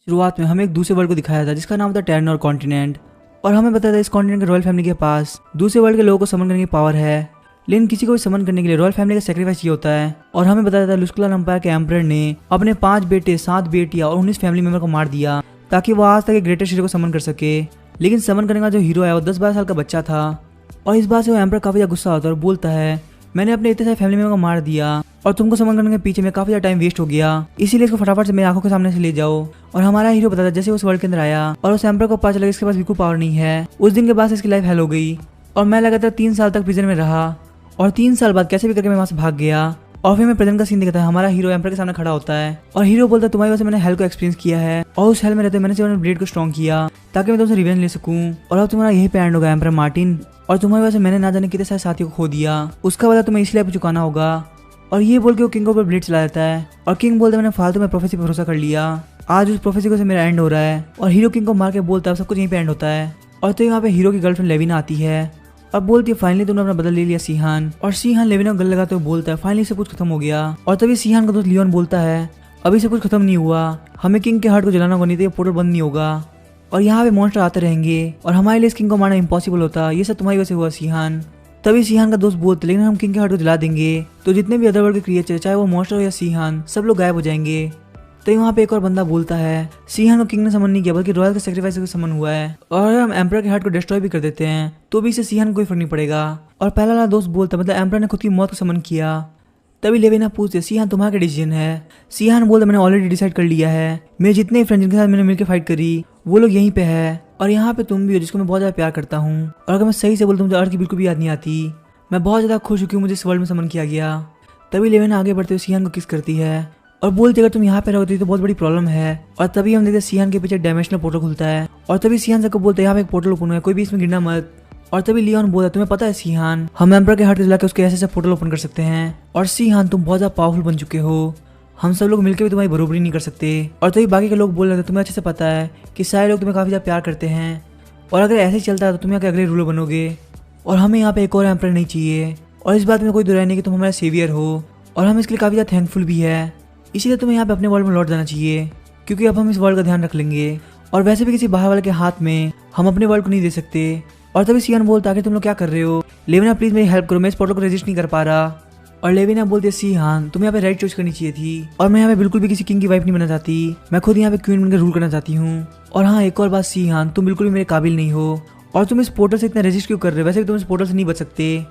शुरुआत में हमें एक दूसरे वर्ल्ड को दिखाया था जिसका नाम था टेरनोर कॉन्टिनेंट, और हमें बताया था इस कॉन्टिनेंट के रॉयल फैमिली के पास दूसरे वर्ल्ड के लोगों को समन करने की पावर है। लेकिन किसी को भी समन करने के लिए रॉयल फैमिली का सेक्रीफाइस चाहिए होता है। और हमें बताया था लुस्कुलान एम्पायर के एम्परर ने अपने 5 बेटे, 7 बेटियां और 19 फैमिली मेंबर को मार दिया ताकि वो आज तक एक ग्रेटेस्ट हीरो को समन कर सके। लेकिन समन करने का जो हीरो है वो 10-12 साल का बच्चा था, और इस बात से वो एम्परर काफी ज्यादा गुस्सा होता है और बोलता है मैंने अपने इतने सारे फैमिली मेंबर को मार दिया और तुमको समन करने के पीछे में काफी ज्यादा टाइम वेस्ट हो गया, इसीलिए इसको फटाफट से मेरी आंखों के सामने से ले जाओ। और हमारा हीरो बताता जैसे उस वर्ल्ड के अंदर आया और उस एम्परर को पता चला इसके पास बिल्कुल पावर नहीं है। उस दिन के बाद इसकी लाइफ हेल हो गई और मैं लगातार 3 साल तक प्रिजन में रहा, और 3 साल बाद कैसे भी करके मैं वहां से भाग गया। और फिर मैं प्रेजेंट का सीन दिखाता है, हमारा हीरो एम्परर के सामने खड़ा होता है और हीरो बोलता है तुम्हारी वजह से मैंने हेल को एक्सपीरियंस किया है और उस हेल में रहते मैंने सिर्फ ब्लेड को स्ट्रॉन्ग किया ताकि मैं तुमसे रिवेंज ले सकूं, और अब तुम्हारा यही पे एंड होगा एम्परर मार्टिन, और तुम्हारी वजह से मैंने ना जाने कितने सारे साथियों को खो दिया, उसका बदला तुम्हें इसलिए चुकाना होगा। और ये बोल के वो किंग पर ब्लेड चला जाता है और किंग बोलता है मैंने फालतू में प्रोफेसी पर भरोसा कर लिया, आज उस प्रोफेसी को से मेरा एंड हो रहा है। और हीरो किंग को मार के बोलता है सब कुछ यहीं पे एंड होता है। और तो यहाँ पे हीरो की गर्लफ्रेंड लेविना आती है और बोलती है फाइनली तुमने अपना बदल ले लिया सीहान। और सीहान लेविना को गले लगाते हुए बोलता है फाइनली सब कुछ खत्म हो गया। और तभी सीहान का दोस्त लियोन बोलता है अभी सब कुछ खत्म नहीं हुआ, हमें किंग के हार्ट को जलाना होगा नहीं तो ये पोर्टल बंद नहीं होगा और यहाँ पे मॉन्स्टर आते रहेंगे और हमारे लिए इस किंग को मारना इम्पॉसिबल होता, ये सब तुम्हारी वजह से हुआ सीहान। तभी सीहान का दोस्त बोलते लेकिन हम किंग के हार्ट को जला देंगे तो जितने भी अदर वर्ल्ड के क्रिएचर चाहे वो मॉन्स्टर हो या सीहान सब लोग गायब हो जाएंगे। तो वहाँ पे एक और बंदा बोलता है सीहान को किंग ने समन नहीं किया बल्कि रॉयल के सेक्रीफाइस से समन हुआ है, और अगर हम एम्परर के हार्ट को डिस्ट्रॉय भी कर देते हैं तो भी इससे सीहान को कोई फर्क नहीं पड़ेगा। और पहला वाला दोस्त बोलता मतलब एम्परर ने खुद की मौत को समन किया। तभी लेविना पूछते सीहान तुम्हारा क्या डिसीजन है। सीहान बोलता मैंने ऑलरेडी डिसाइड कर लिया है, मेरे जितने फ्रेंड जिनके साथ मैंने मिलकर फाइट करी वो लोग यहीं पे है और यहाँ पे तुम भी हो जिसको मैं बहुत ज्यादा प्यार करता हूँ, और अगर मैं सही से बोलूँ तो मुझे अर्थ की बिल्कुल भी याद नहीं आती। मैं बहुत ज्यादा खुश हूँ कि मुझे इस वर्ल्ड में समन किया गया। तभी लेविना आगे बढ़ते हुए सीहान को किस करती है और बोलती अगर तुम यहाँ पे रहोगी तो बहुत बड़ी प्रॉब्लम है। और तभी हम देखते सीहान के पीछे डायमेंशनल पोर्टल खुलता है और तभी सीहान सबको बोलते हैं यहाँ पे एक पोर्टल ओपन हुआ है, कोई भी इसमें गिरना मत। और तभी लियोन बोलता है तुम्हें पता है सीहान हम एम्परर के हार्ट को जला के उसके ऐसे पोर्टल ओपन कर सकते हैं, और सीहान तुम बहुत ज्यादा पावरफुल बन चुके हो, हम सब लोग मिलकर भी तुम्हारी बरोबरी नहीं कर सकते। और तभी बाकी के लोग बोल रहे थे तुम्हें अच्छे से पता है कि सारे लोग तुम्हें काफी ज्यादा प्यार करते हैं और अगर ऐसे ही चलता है तो तुम यहाँ के अगले रूलर बनोगे, और हमें यहाँ पे एक और एम्परर नहीं चाहिए। और इस बात में कोई दुराई नहीं कि तुम हमारे सेवियर हो और हम इसके लिए काफी ज्यादा थैंकफुल भी है, इसीलिए तुम्हें यहाँ पे अपने वर्ल्ड में लौट जाना चाहिए क्योंकि अब हम इस वर्ल्ड का ध्यान रख लेंगे और वैसे भी किसी बाहर वाले के हाथ में हम अपने वर्ल्ड को नहीं दे सकते। और तभी सीहान बोलता है कि तुम लोग क्या कर रहे हो, लेविना प्लीज मेरी हेल्प करो, मैं इस पोर्टल को रेजिस्ट नहीं कर पा रहा। और लेविना बोलती है सीहान तुम्हें यहाँ पे राइट चॉइस करनी चाहिए थी और मैं यहाँ पे बिल्कुल भी किसी किंग की वाइफ नहीं बनना चाहती, मैं खुद यहाँ पे क्वीन बनकर रूल करना चाहती हूँ। और हाँ एक और बात सीहान तुम बिल्कुल भी मेरे काबिल नहीं हो और तुम इस पोर्टल से इतना रेजिस्ट क्यों कर रहे हो, वैसे भी तुम इस पोर्टल से नहीं बच सकते,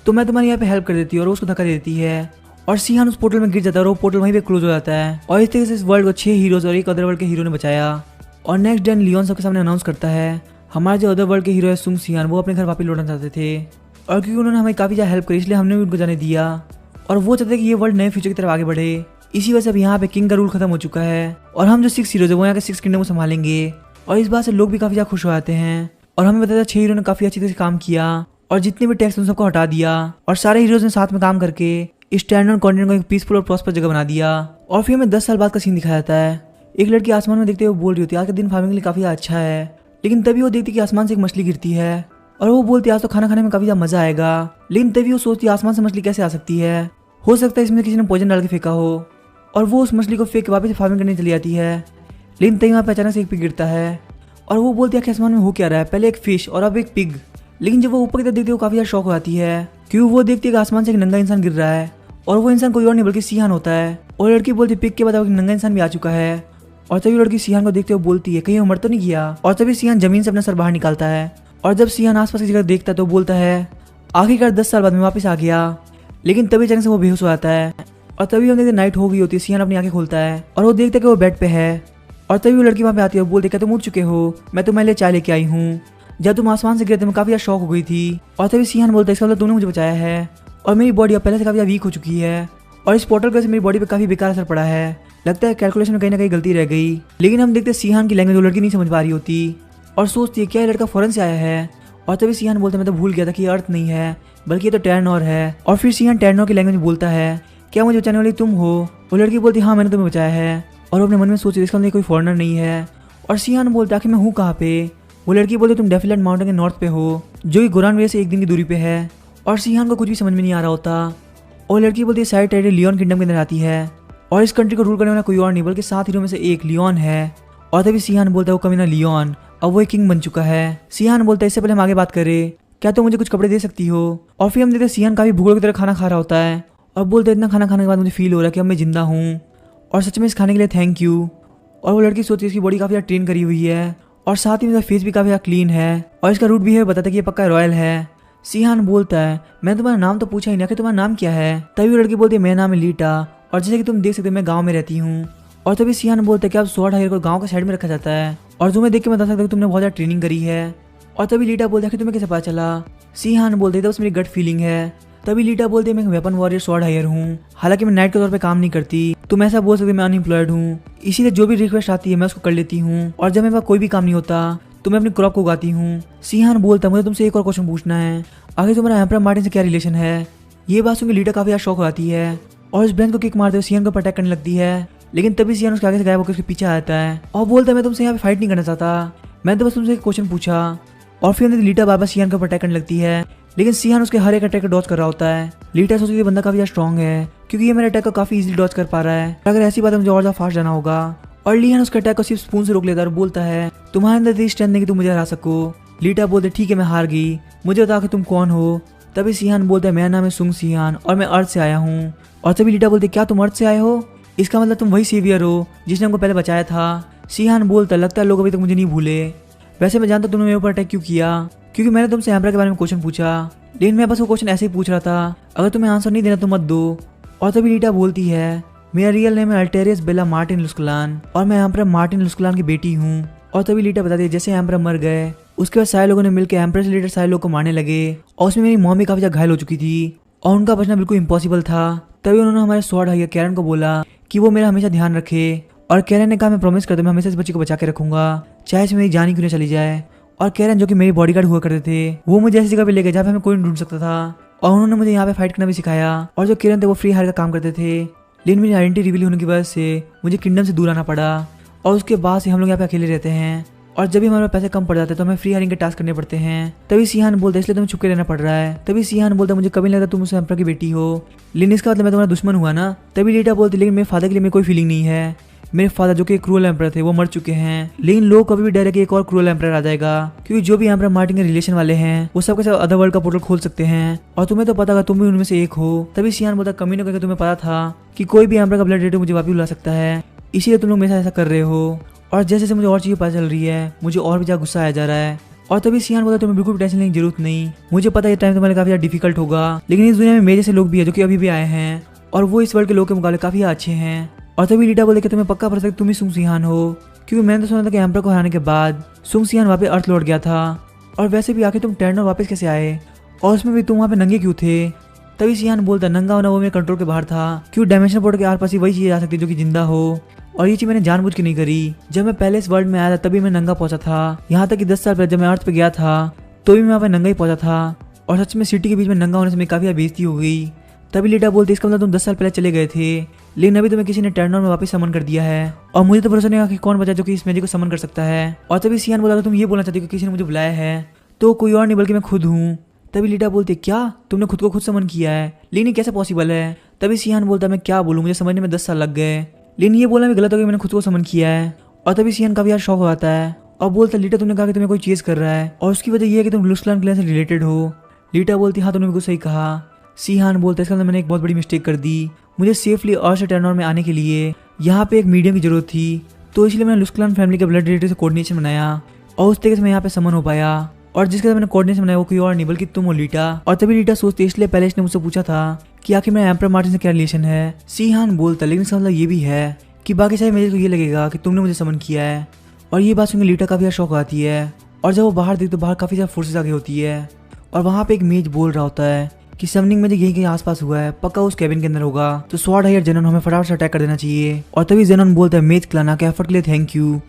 तो मैं तुम्हारी यहाँ पे हेल्प कर देती हूँ और उसको धक्का दे देती है और सीहान उस पोर्टल में गिर जाता है और वो पोर्टल वहीं पे क्लोज हो जाता है। और इस तरीके से इस वर्ल्ड को 6 हीरोज और एक अदर वर्ल्ड के हीरो ने बचाया। और नेक्स्ट डे लियोन सबके सामने अनाउंस करता है हमारे जो अदर वर्ल्ड के हीरो है सुंग सीहान वो अपने घर वापस लौटना चाहते थे, और क्योंकि उन्होंने हमें काफी ज्यादा हेल्प करी इसलिए हमने भी उनको जाने दिया और वो चाहते कि ये वर्ल्ड नए फ्यूचर की तरफ आगे बढ़े। इसी वजह से अब यहाँ पे किंग का रूल खत्म हो चुका है और हम जो 6 हीरोज है वो यहाँ के 6 किंगडम को संभालेंगे। और इस बात से लोग भी काफी ज्यादा खुश हो जाते हैं और हमें बताया 6 हीरो ने काफी अच्छी तरह से काम किया और जितने भी टैक्स उन सबको हटा दिया और सारे हीरोज ने साथ में काम करके इस टेरनोर कॉन्टिनेंट को एक पीसफुल और प्रॉस्पर जगह बना दिया। और फिर हमें 10 साल बाद का सीन दिखाया जाता है, एक लड़की आसमान में देखते हुए बोल रही होती है आज का दिन फार्मिंग के लिए काफी अच्छा है, लेकिन तभी वो देखती कि आसमान से एक मछली गिरती है और वो बोलती है आज तो खाना खाने में काफी ज्यादा मजा आएगा, लेकिन तभी वो सोचती है आसमान से मछली कैसे आ सकती है, हो सकता है इसमें किसी ने पॉइजन डाल के फेंका हो, और वो उस मछली को फेंक के वापस फार्मिंग करने चली जाती है। लेकिन तभी वहाँ पे अचानक से एक पिग गिरता है और वो बोलती है कि आसमान में हो क्या रहा है, पहले एक फिश और अब एक पिग। लेकिन जब वो ऊपर की तरफ देखती है वो काफी ज्यादा शॉक हो जाती है क्योंकि वो देखती है कि आसमान से एक नंगा इंसान गिर रहा है और वो इंसान कोई और नहीं बल्कि सीहान होता है। और लड़की बोलती पिग के बाद अब नंगा इंसान भी आ चुका है और तभी लड़की सीहान को देखते हुए बोलती है कहीं वो मर तो नहीं गया। और तभी सीहान जमीन से अपना सर बाहर निकालता है और जब सीहान आसपास की जगह देखता है तो बोलता है आखिरकार 10 साल बाद मैं वापस आ गया। लेकिन तभी अचानक से वो बेहोश हो जाता है और तभी हम देखते नाइट हो गई होती है, सीहान अपनी आंखें खोलता है और वो देखता है कि वो बेड पे है और तभी वो लड़की वहाँ पे आती है और बोलती है तुम उठ चुके हो, मैं तुम्हारे लिए चाय लेके आई हूँ, जब तुम आसमान से गिरे थे मैं काफी ज्यादा शॉक हो गई थी। और तभी सीहान बोलता है इसका मतलब तुमने मुझे बचाया है और मेरी बॉडी अब पहले से काफी ज्यादा वीक हो चुकी है और इस पोर्टल की वजह से मेरी बॉडी पे काफी बेकार असर पड़ा है, लगता है कैलकुलेशन में कहीं ना कहीं गलती रह गई। लेकिन हम देखते सीहान की लैंग्वेज वो लड़की नहीं समझ पा रही होती और सोचती है क्या ये लड़का फॉरेन से आया है। और तभी सीहान बोलता है मैं तो भूल गया था कि ये अर्थ नहीं है बल्कि ये तो टेरनोर है। और फिर सीहान टेरनोर की लैंग्वेज में बोलता है क्या मुझे बचाने वाली तुम हो। वो लड़की बोलती हाँ मैंने तुम्हें बचाया है और अपने मन में सोची इसका मतलब कोई फॉरेनर नहीं है। और सीहान बोलता है कि मैं हूँ कहाँ पे। वो लड़की बोलती तुम डेफिलेट माउंटेन के नॉर्थ पे हो जो कि गुरान वे से 1 दिन की दूरी पे है। और सीहान को कुछ भी समझ में नहीं आ रहा होता और लड़की बोलती है सारी टेरिटरी लियोन किंगडम के अंदर आती है और इस कंट्री को रूल करने वाला कोई और नहीं बल्कि 7 हीरो में से एक लियोन है। और तभी सिहान बोलता है वो कमीना लियोन अब वो एक किंग बन चुका है। सिहान बोलता है इससे पहले हम आगे बात करें, क्या तुम मुझे कुछ कपड़े दे सकती हो? और फिर हम देखते हैं सिहान काफी भूखों की तरह खाना खा रहा होता है और बोलते इतना खाना खाने के बाद मुझे फील हो रहा है कि अब मैं जिंदा हूँ और सच में इस खाने के लिए थैंक यू। और वो लड़की सोचती है इसकी बॉडी काफी ज्यादा ट्रेन करी हुई है और साथ ही मेरा फेस भी काफी ज्यादा क्लीन है और इसका रूट भी है बताता है कि ये पक्का रॉयल है। सिहान बोलता है मैं तुम्हारा नाम तो पूछा ही ना कि तुम्हारा नाम क्या है। तभी वो लड़की बोलती है मेरा नाम है लीटा और जैसे कि तुम देख सकते हो मैं गाँव में रहती हूँ। और तभी सिहान बोलता है कि अब स्वॉर्ड हायर को गाँव के साइड में रखा जाता है और तुम्हें देख के मैं बता सकता हूँ तुमने बहुत ज्यादा ट्रेनिंग करी है। और तभी लीटा बोलता है कि तुम्हें कैसे पता चला? सिहान बोलते है बस मेरी गट फीलिंग है। तभी लीटा बोलते है मैं वेपन वॉरियर स्वॉर्ड हायर हूँ, हालांकि मैं नाइट के तौर पे काम नहीं करती। तुम ऐसा बोल सकते मैं अनएम्प्लॉयड हूँ, इसीलिए जो भी रिक्वेस्ट आती है मैं उसको कर लेती हूँ और जब मेरे पास कोई भी काम नहीं होता तो मैं अपनी क्रॉप को उगाती हूँ। सिहान बोलता है मुझे तुमसे एक और क्वेश्चन पूछना है, आगे तुम्हारा एम्परर मार्टिन से क्या रिलेशन है? ये बात सुनकर लीटा काफी ज्यादा शौक हो जाती है और इस ब्रेन को किक मारते हुए सिहान को प्रोटेक्ट करने लगती है। लेकिन तभी सिहान उसके आगे से गायब होकर उसके पीछे आता है और बोलता है मैं तुमसे यहाँ पे फाइट नहीं करना चाहता, मैं तो बस तुमसे एक क्वेश्चन पूछा। और फिर लीटा बाबा सिहान को प्रोटेक्ट करने लगती है लेकिन सिहान उसके हर एक अटैक को डॉज कर रहा होता है। लीटा सोचती है बंदा काफी ज्यादा स्ट्रॉन्ग है क्योंकि ये मेरे अटैक को काफी इजीली डॉज कर पा रहा है, अगर ऐसी बात है मुझे और ज्यादा फास्ट जाना होगा। और लियान उसके अटैक को सिर्फ स्पून से रोक लेता है और बोलता है तुम्हारे अंदर इतनी स्ट्रेंथ नहीं कि तुम मुझे हरा सको। लीटा बोलते ठीक है मैं हार गई, मुझे बता कि तुम कौन हो। तभी सिहान बोलता है मेरा नाम है सुंग सिहान और मैं अर्थ से आया हूँ। और तभी लीटा बोलते क्या तुम अर्थ से आए हो? इसका मतलब तुम वही सेवियर हो जिसने हमको पहले बचाया था। सिहान बोलता लगता है लोग अभी तक मुझे नहीं भूले, वैसे मैं जानता तुमने मेरे ऊपर अटैक क्यों किया, क्योंकि मैंने तुमसे एम्परर के बारे में क्वेश्चन पूछा, लेकिन मैं बस वो क्वेश्चन ऐसे ही पूछ रहा था, अगर तुम्हें आंसर नहीं देना तो मत दो। और तभी लीटा बोलती है मेरा रियल नेम है अल्टेरियस बेला मार्टिन लुस्कलान और मैं एम्परर मार्टिन लुस्कलान की बेटी हूँ। और तभी लीटा बताती है जैसे एम्परर मर गए उसके बाद सारे लोगों ने मिलकर एम्परर से रिलेटेड सारे लोगों को मारने लगे और उसमें मेरी मॉम भी काफी ज्यादा घायल हो चुकी थी और उनका बचना बिल्कुल इम्पॉसिबल था। तभी उन्होंने हमारे स्वॉर्ड हायर कैरन को बोला कि वो मेरा हमेशा ध्यान रखे और कैरन ने कहा मैं प्रॉमिस करता हूं मैं हमेशा इस बच्ची को बचा के रखूंगा चाहे इसमें मेरी जान ही क्यों न चली जाए। और कैरन जो कि मेरी बॉडीगार्ड हुआ करते थे वो मुझे ऐसी जगह पे ले गए जहाँ पे मैं कोई नहीं ढूंढ सकता था और उन्होंने मुझे यहाँ पे फाइट करना भी सिखाया। और जो कैरन थे वो फ्री हायर का काम करते थे, लेकिन मेरी आइडेंटिटी रिवील होने की वजह से मुझे किंगडम से दूर आना पड़ा और उसके बाद से हम लोग यहाँ पे अकेले रहते हैं और जब भी हमारे पैसे कम पड़ जाते हैं तो हमें फ्री हायरिंग के टास्क करने पड़ते हैं। तभी सिहान बोलता है इसलिए तुम्हें छुप के रहना पड़ रहा है। तभी सिहान बोलता है मुझे कभी नहीं लगता तुम उस एम्परर की बेटी हो, लेकिन इसका मतलब मैं तुम्हारा दुश्मन हुआ ना। तभी लीटा बोलती लेकिन मेरे फादर के लिए मेरी कोई फीलिंग नहीं है, मेरे फादर जो कि क्रूअल एम्परर थे वो मर चुके हैं, लेकिन लोग कभी भी डर है कि एक और क्रूअल एम्परर आ जाएगा क्योंकि जो भी एम्परर मार्टिन के रिलेशन वाले हैं वो सबके सब अदर वर्ल्ड का पोर्टल खोल सकते हैं और तुम्हें तो पता होगा तुम भी उनमें से एक हो। तभी सिहान बोलता कमीनों करके तुम्हें पता था कि कोई भी एम्परर का ब्लड रिलेटिव मुझे वापस बुला सकता है, इसीलिए तुम लोग मेरे साथ ऐसा कर रहे हो। और जैसे जैसे मुझे और चीजें पता चल रही है मुझे और भी ज्यादा गुस्सा आ जा रहा है। और तभी सिहान बोलता तुम्हें बिल्कुल टेंशन लेने की जरूरत नहीं, मुझे पता है ये टाइम तुम्हारे काफी ज्यादा डिफिकल्ट होगा, लेकिन इस दुनिया में मेरे जैसे लोग भी है जो कि अभी भी आए हैं और वो इस वर्ल्ड के लोग के मुकाबले काफी अच्छे हैं। और तभी लीटा बोले कि तुम्हें पक्का पता है तुम ही सुंग सिहान हो, क्योंकि मैंने तो सुना था कि एम्परर को हराने के बाद सुंग सिहान वापस अर्थ लौट गया था और वैसे भी आखिर तुम टर्नर वापस कैसे आए और उसमें भी तुम वहाँ पे नंगे क्यों थे। तभी सिहान बोलता नंगा होना वो मेरे कंट्रोल के बाहर था, क्यों डायमेंशन पोर्टल के आर पास ही वही चीज आ सकती है जो कि जिंदा हो और ये चीज मैंने जानबूझ के नहीं करी। जब मैं पहले इस वर्ल्ड में आया था तभी मैं नंगा पहुंचा था, यहाँ तक कि 10 साल पहले जब मैं अर्थ पे गया था तो भी मैं वहाँ पे नंगा ही पहुंचा था और सच में सिटी के बीच में नंगा होने से मेरी काफी बेइज्जती हो गई। तभी लीटा बोलती इसका मतलब तुम 10 साल पहले चले गए थे, लेकिन अभी तुम्हें किसी ने टर्नर में वापस समन कर दिया है और मुझे तो भरोसा नहीं कि कौन बचा जो कि इस मैजिक को समन कर सकता है। और तभी सिहान बोला तुम ये बोलना चाहती हो कि किसी ने मुझे बुलाया है तो कोई और नहीं बल्कि मैं खुद हूँ। तभी लीटा बोलती क्या तुमने खुद को खुद समन किया है, लेकिन ये कैसे पॉसिबल है। तभी सिहान बोलता मैं क्या बोलूँ, मुझे समझने में 10 साल लग गए, लेकिन ये बोलना भी गलत हो गया मैंने खुद को समन किया है। और तभी सिहान काफी यार शौक हो जाता है और बोलता लीटा तुमने कहा कि तुम्हें कोई चीज कर रहा है और उसकी वजह यह है कि तुम लुस्कलान क्लैन से रिलेटेड हो। लीटा बोलती हाँ तुमने बिल्कुल सही कहा। सिहान बोलता इसका मतलब मैंने एक बहुत बड़ी मिस्टेक कर दी, मुझे सेफली अर्थ से टर्नर में आने के लिए यहाँ पे एक मीडियम की जरूरत थी, तो इसलिए मैंने लुस्कलान फैमिली के ब्लड रिलेटिव से कोऑर्डिनेशन बनाया और उस तरीके से मैं यहाँ पे समन हो पाया और जिसके साथ मैंने कोऑर्डिनेशन बनाया वो कोई और नहीं बल्कि तुम हो लीटा। और तभी लीटा सोचती इसलिए पहले इसने मुझसे पूछा था कि आखिर मेरा एम्परर मार्टिन से क्या रिलेशन है। सिहान बोलता लेकिन इसका मतलब ये भी है कि बाकी सारे मेरे को ये लगेगा कि तुमने मुझे समन किया है। और ये बात सुनकर लीटा काफी ज्यादा शौक आती है और जब वो बाहर देखते तो बाहर काफी ज्यादा फोर्सेस आगे होती है और वहाँ पे एक मेज बोल रहा होता है कि समनिंग में जो यहीं कहीं आसपास हुआ है पक्का उस कैबिन के अंदर होगा, तो स्वॉर्ड हायर जेनन हमें फटाफट से अटैक कर देना चाहिए। और तभी जेनन बोलता है मेज क्लाना के एफर्ट के लिए थैंक यू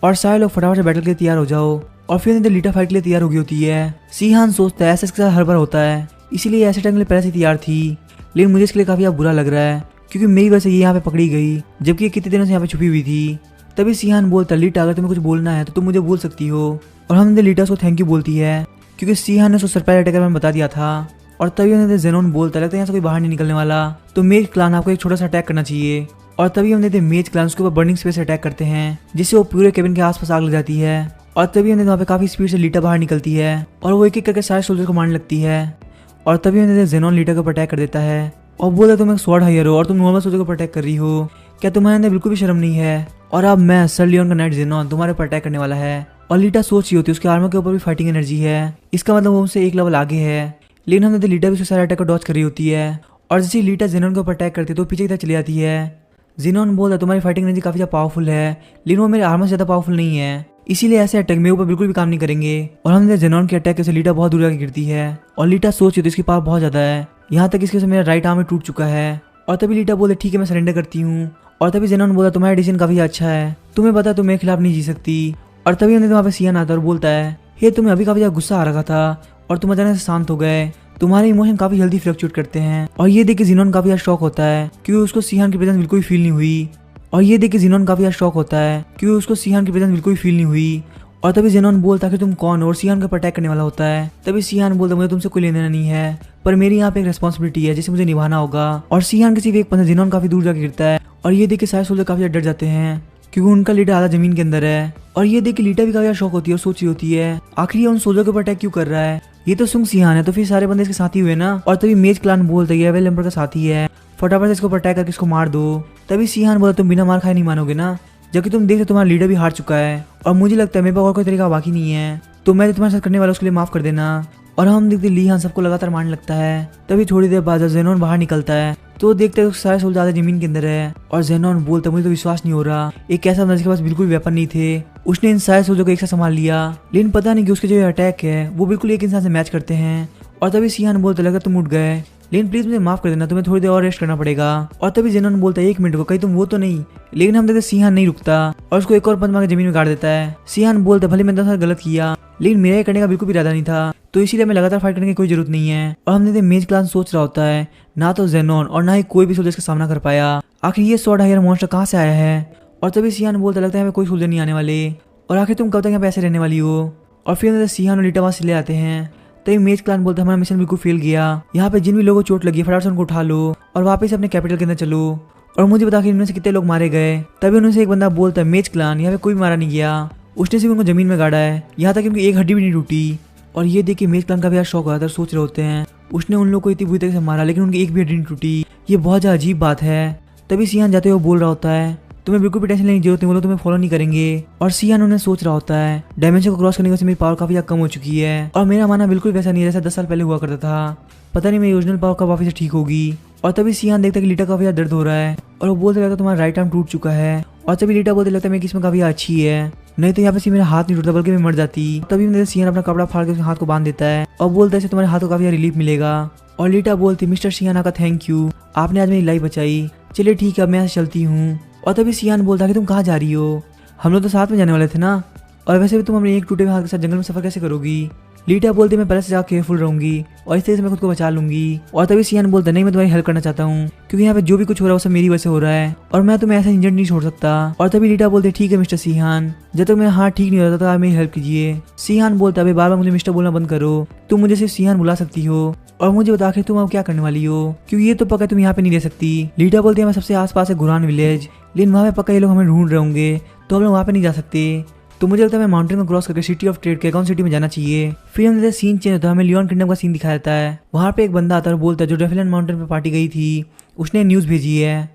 और सारे लोग फटाफट से बैटल के लिए तैयार हो जाओ। और फिर लीटा फाइट के लिए तैयार हो गई होती है। सिहान सोचता है ऐसा इसके साथ हर बार होता है, इसीलिए ऐसे टाइम के लिए पहले से तैयार थी, लेकिन मुझे इसके लिए काफी बुरा लग रहा है क्योंकि मेरी वजह से ये यहाँ पे पकड़ी गई जबकि ये कितने दिनों से यहाँ पे छुपी हुई थी। तभी सिहान बोलता लीटा अगर तुम्हें कुछ बोलना है तो तुम मुझे बोल सकती हो और हमने लीटा उसको थैंक यू बोलती है क्योंकि सिहान ने उसको सरप्राइज अटैक में बता दिया था। और तभी उन्हें जेनोन बोलता लगता है यहाँ से कोई बाहर नहीं निकलने वाला, तो मेज क्लान आपको एक छोटा सा अटैक करना चाहिए। और तभी हम देखते हैं मेज क्लान उसके ऊपर बर्निंग स्पेस अटैक करते हैं, जिससे वो पूरे केबिन के आसपास आग लग जाती है। और तभी हमने वहाँ पे काफी स्पीड से लीटा बाहर निकलती है और वो एक एक करके सारे सोल्जर को मारने लगती है। और तभी हमने जेनॉन लीटा के ऊपर अटैक कर देता है और बोलता तुम एक स्वॉर्ड हायर हो और तुम नॉर्मल सोल्जर को ऊपर अटैक कर रही हो, क्या तुम्हारे अंदर बिल्कुल भी शर्म नहीं है? और अब मैं सर लियोन का नाइट जेनॉन तुम्हारे ऊपर अटैक करने वाला है। और लीटा सोच रही होती है उसके आर्मर के ऊपर भी फाइटिंग एनर्जी है, इसका मतलब वो उनसे एक लेवल आगे है। लेकिन हमने लीटा भी उसके सारे अटैक को डॉच कर रही होती है और जैसे लीटा जेनॉन के ऊपर अटैक करती है तो पीछे की तरफ चली जाती है। जेनॉन बोलता है तुम्हारी फाइटिंग एनर्जी काफी ज्यादा पावरफुल है, लेकिन वो मेरे आर्मर से ज्यादा पावरफुल नहीं है, इसीलिए ऐसे अटैक मेरे ऊपर बिल्कुल भी काम नहीं करेंगे। और हमने जेनॉन के अटैक से लीटा बहुत दूर जाकर गिरती है और लीटा सोच रही है तो इसकी पावर बहुत ज्यादा है, यहाँ तक इसके वजह से मेरा राइट आर्म टूट चुका है। और तभी लीटा बोलते ठीक है मैं सरेंडर करती हूँ। और तभी जेनॉन बोला तुम्हारा डिसीजन काफी अच्छा है, तुम्हें पता तुम मेरे खिलाफ नहीं जी सकती। और तभी हमने वहाँ पे सियान आता और बोलता है हे तुम्हें अभी काफी ज्यादा गुस्सा आ रहा था और तुम अचानक से शांत हो गए, तुम्हारे इमोशन काफी जल्दी फ्लक्चुएट करते हैं। और ये देख के जेनॉन काफी ज्यादा शॉक होता है क्योंकि उसको सियान की प्रेजेंस बिल्कुल फील नहीं हुई। और ये देख के जेनॉन काफी ज्यादा शॉक होता है क्योंकि उसको सियान की प्रेजेंस बिल्कुल फील नहीं हुई। और तभी जेनॉन बोलता कि तुम कौन हो और सियान का अटैक करने वाला होता है। तभी सियान बोलता मुझे तुमसे कोई लेना देना नहीं है, पर मेरी यहाँ पे एक रिस्पॉन्सिबिलिटी है जिसे मुझे निभाना होगा। और सियान के सिर्फ एक पंजा जेनॉन काफी दूर जाकर गिरता है और ये देख के सारे सोल्जर काफी डर जाते हैं क्योंकि उनका लीडर आधा जमीन के अंदर है। और ये देख के लीटा भी काफी शौक होती है और सोच रही होती है आखिर ये उन सोल्जर के ऊपर अटैक क्यों कर रहा है, ये तो सुंग सियान है तो फिर सारे बंदे इसके साथी हुए ना। और तभी मेज क्लान बोलता है वेल एम्पर का साथी है, फटाफट से इसको ऊपर अटैक करके इसको मार दो। तभी सियान बोला तुम बिना मार खाए नहीं मानोगे ना, जबकि तुम देखते तुम्हारा लीडर भी हार चुका है और मुझे लगता है मेरे पास और कोई तरीका बाकी नहीं है, तो मैं तुम्हारे साथ करने वाला उसके लिए माफ कर देना। और हम देखते ली हान सबको लगातार मारने लगता है। तभी थोड़ी देर बाद जब जेनॉन बाहर निकलता है तो देखते हैं सारे सोल्जर ज्यादा जमीन के अंदर है। और जेनॉन बोलता मुझे तो विश्वास नहीं हो रहा, एक ऐसा बंदा जिसके पास बिल्कुल वेपन नहीं थे उसने इन सारे सोल्जर को एक साथ संभाल लिया। लेकिन पता नहीं कि उसके जो अटैक है वो बिल्कुल एक इंसान से मैच करते हैं। और तभी सियान बोलता लगा तुम उठ गए, लेकिन प्लीज मुझे माफ कर देना, तुम्हें थोड़ी देर और रेस्ट करना पड़ेगा। और तभी जेनॉन बोलता है एक मिनट को कहीं तुम वो तो नहीं। लेकिन हम देखते सियान नहीं रुकता और उसको एक और पंच मार के जमीन में गाड़ देता है। सियान बोलता भले मैंने तो गलत किया, लेकिन मेरा करने का बिल्कुल भी इरादा नहीं था, तो इसीलिए हमें लगातार फाइट करने की कोई जरूरत नहीं है। और हमने देखते मेज क्लान सोच रहा होता है ना तो जेनॉन और ना ही कोई भी सोल्जर का सामना कर पाया, आखिर ये स्वॉर्ड हायर मॉन्स्टर कहाँ से आया है। और तभी सियान बोलता लगता है हमें कोई सोल्जर नहीं आने वाले और आखिर तुम कब तक यहाँ पे ऐसे रहने वाली हो। और फिर सियान और लीटा वहां से ले आते हैं। तभी मेज क्लान बोलता है हमारा मिशन बिल्कुल फेल गया, यहाँ पे जिन भी लोगों को चोट लगी फटाफट से उनको उठा लो और वापस अपने कैपिटल के अंदर चलो और मुझे बता कि इनमें से कितने लोग मारे गए। तभी उनमें से एक बंदा बोलता है मेज क्लान यहाँ पे कोई मारा नहीं गया, उसने सिर्फ उनको जमीन में गाड़ा है, यहाँ तक उनकी एक हड्डी भी नहीं टूटी। और ये देख के मेज क्लान का भी यार शौक होता है, सोच रहे होते हैं उसने उन लोगों को इतनी बुरी तरह से मारा लेकिन उनकी एक भी हड्डी नहीं टूटी, ये बहुत ज्यादा अजीब बात है। तभी सियान जाते हुए बोल रहा होता है तुम्हें बिल्कुल भी टेंशन लेने की जरूरत नहीं, वो लोग तुम्हें फॉलो नहीं करेंगे। और सियान उन्हें सोच रहा होता है डायमेंशन को क्रॉस करने की वजह से मेरी पावर काफी ज्यादा कम हो चुकी है और मेरा माना बिल्कुल वैसा नहीं है जैसा 10 साल पहले हुआ करता था, पता नहीं मेरी ओरिजिनल पावर कब वापस से ठीक होगी। और तभी सियान देखता है कि लीटा काफी ज्यादा दर्द हो रहा है और वो बोलते लगता है तुम्हारा राइट आर्म टूट चुका है। और तभी लीटा बोलते लगता है मेरी किस्मत काफी अच्छी है, नहीं तो यहाँ पे मेरा हाथ नहीं टूटता बल्कि मैं मर जाती। तभी सियान अपना कपड़ा फाड़ के उसके हाथ को बांध देता है और बोलता है तुम्हारे हाथ को काफी रिलीफ मिलेगा। और लीटा बोलती मिस्टर सियाना का थैंक यू, आपने आज मेरी लाइफ बचाई, चलिए ठीक है अब मैं चलती हूँ। और तभी सियान बोलता है कि तुम कहाँ जा रही हो, हम लोग तो साथ में जाने वाले थे ना, और वैसे भी तुम अपने एक टूटे हुए हाथ के साथ जंगल में सफर कैसे करोगी। लीटा बोलती मैं पहले से ज्यादा केयरफुल रहूंगी और इस तरह से मैं खुद को बचा लूंगी। और तभी सियान बोलता नहीं मैं तुम्हारी हेल्प करना चाहता हूँ क्योंकि यहाँ पे जो भी कुछ हो रहा है वो सब मेरी वजह से हो रहा है और मैं तुम्हें ऐसा इंजर्ड नहीं छोड़ सकता। और तभी लीटा बोलते ठीक है मिस्टर सियान, जब तक मेरा हाथ ठीक नहीं होता तो आप मेरी हेल्प कीजिए। सियान बोलता है बार बार मुझे मिस्टर बोलना बंद करो, तुम मुझे सिर्फ सियान बुला सकती हो और मुझे बता के तुम अब क्या करने वाली हो, क्योंकि ये तो पक्का तुम यहाँ पे नहीं रह सकती। लीटा बोलती है मैं सबसे आसपास है गुरान विलेज, लेकिन वहाँ पे पक्का ये लोग हमें ढूंढ रहे होंगे तो हम लोग वहाँ पे नहीं जा सकते, तो मुझे लगता है मैं माउंटेन में क्रॉस करके सिटी ऑफ ट्रेड के कौन सिटी में जाना चाहिए। फिर हम देखते सीन चेंज होता है, हमें लियोन किंगडम का सीन दिखाया जाता है। वहाँ पे एक बंदा आता है और बोलता है जो डेफिलेंट माउंटेन पे पार्टी गई थी उसने न्यूज़ भेजी है।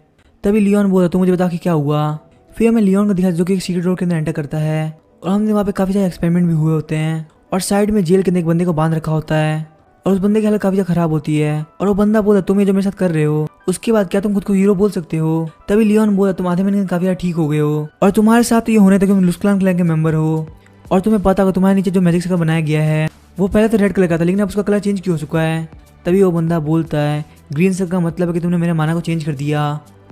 तभी लियोन बोलता तो मुझे बता कि क्या हुआ। फिर हमें लियोन को दिखाया जो कि एक सीक्रेट डोर के अंदर एंटर करता है और हमने वहाँ पे काफी सारे एक्सपेरिमेंट भी हुए होते हैं और साइड में जेल के अंदर एक बंदे को बांध रखा होता है और उस बंदे की हालत काफी खराब होती है और वो बंदा बोला तुम ये जो मेरे साथ कर रहे हो उसके बाद क्या तुम खुद को हीरो बोल सकते हो। तभी लियोन बोला तुम आधे महीने में काफी ठीक हो गए हो और तुम्हारे साथ तो ये होने तक तुम लुस्क्लान क्लैन के मेंबर हो और तुम्हें पता होगा तुम्हारे नीचे जो मैजिक सर्कल बनाया गया है वो पहले तो रेड कलर का था लेकिन अब उसका कलर चेंज क्यों हो चुका है। तभी वो बंदा बोलता है ग्रीन सर्कल का मतलब है कि तुमने मेरे माना को चेंज कर दिया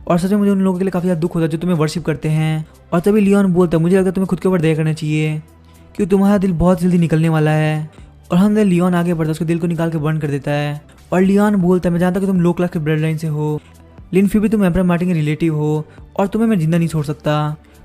और सच में मुझे उन लोगों के लिए काफी ज्यादा दुख होता है जो तुम्हें वर्शिप करते हैं। और तभी लियोन बोलता है मुझे लगता है तुम्हें खुद के ऊपर दया करना चाहिए क्योंकि तुम्हारा दिल बहुत जल्दी निकलने वाला है। और हम लियोन आगे बढ़ता है उसके दिल को निकाल के बर्न कर देता है और लियोन बोलता है मैं जानता हूँ कि तुम लो क्लास के ब्लड लाइन से हो लेकिन फिर भी तुम एम्परर मार्टिन के रिलेटिव हो और तुम्हें मैं जिंदा नहीं छोड़ सकता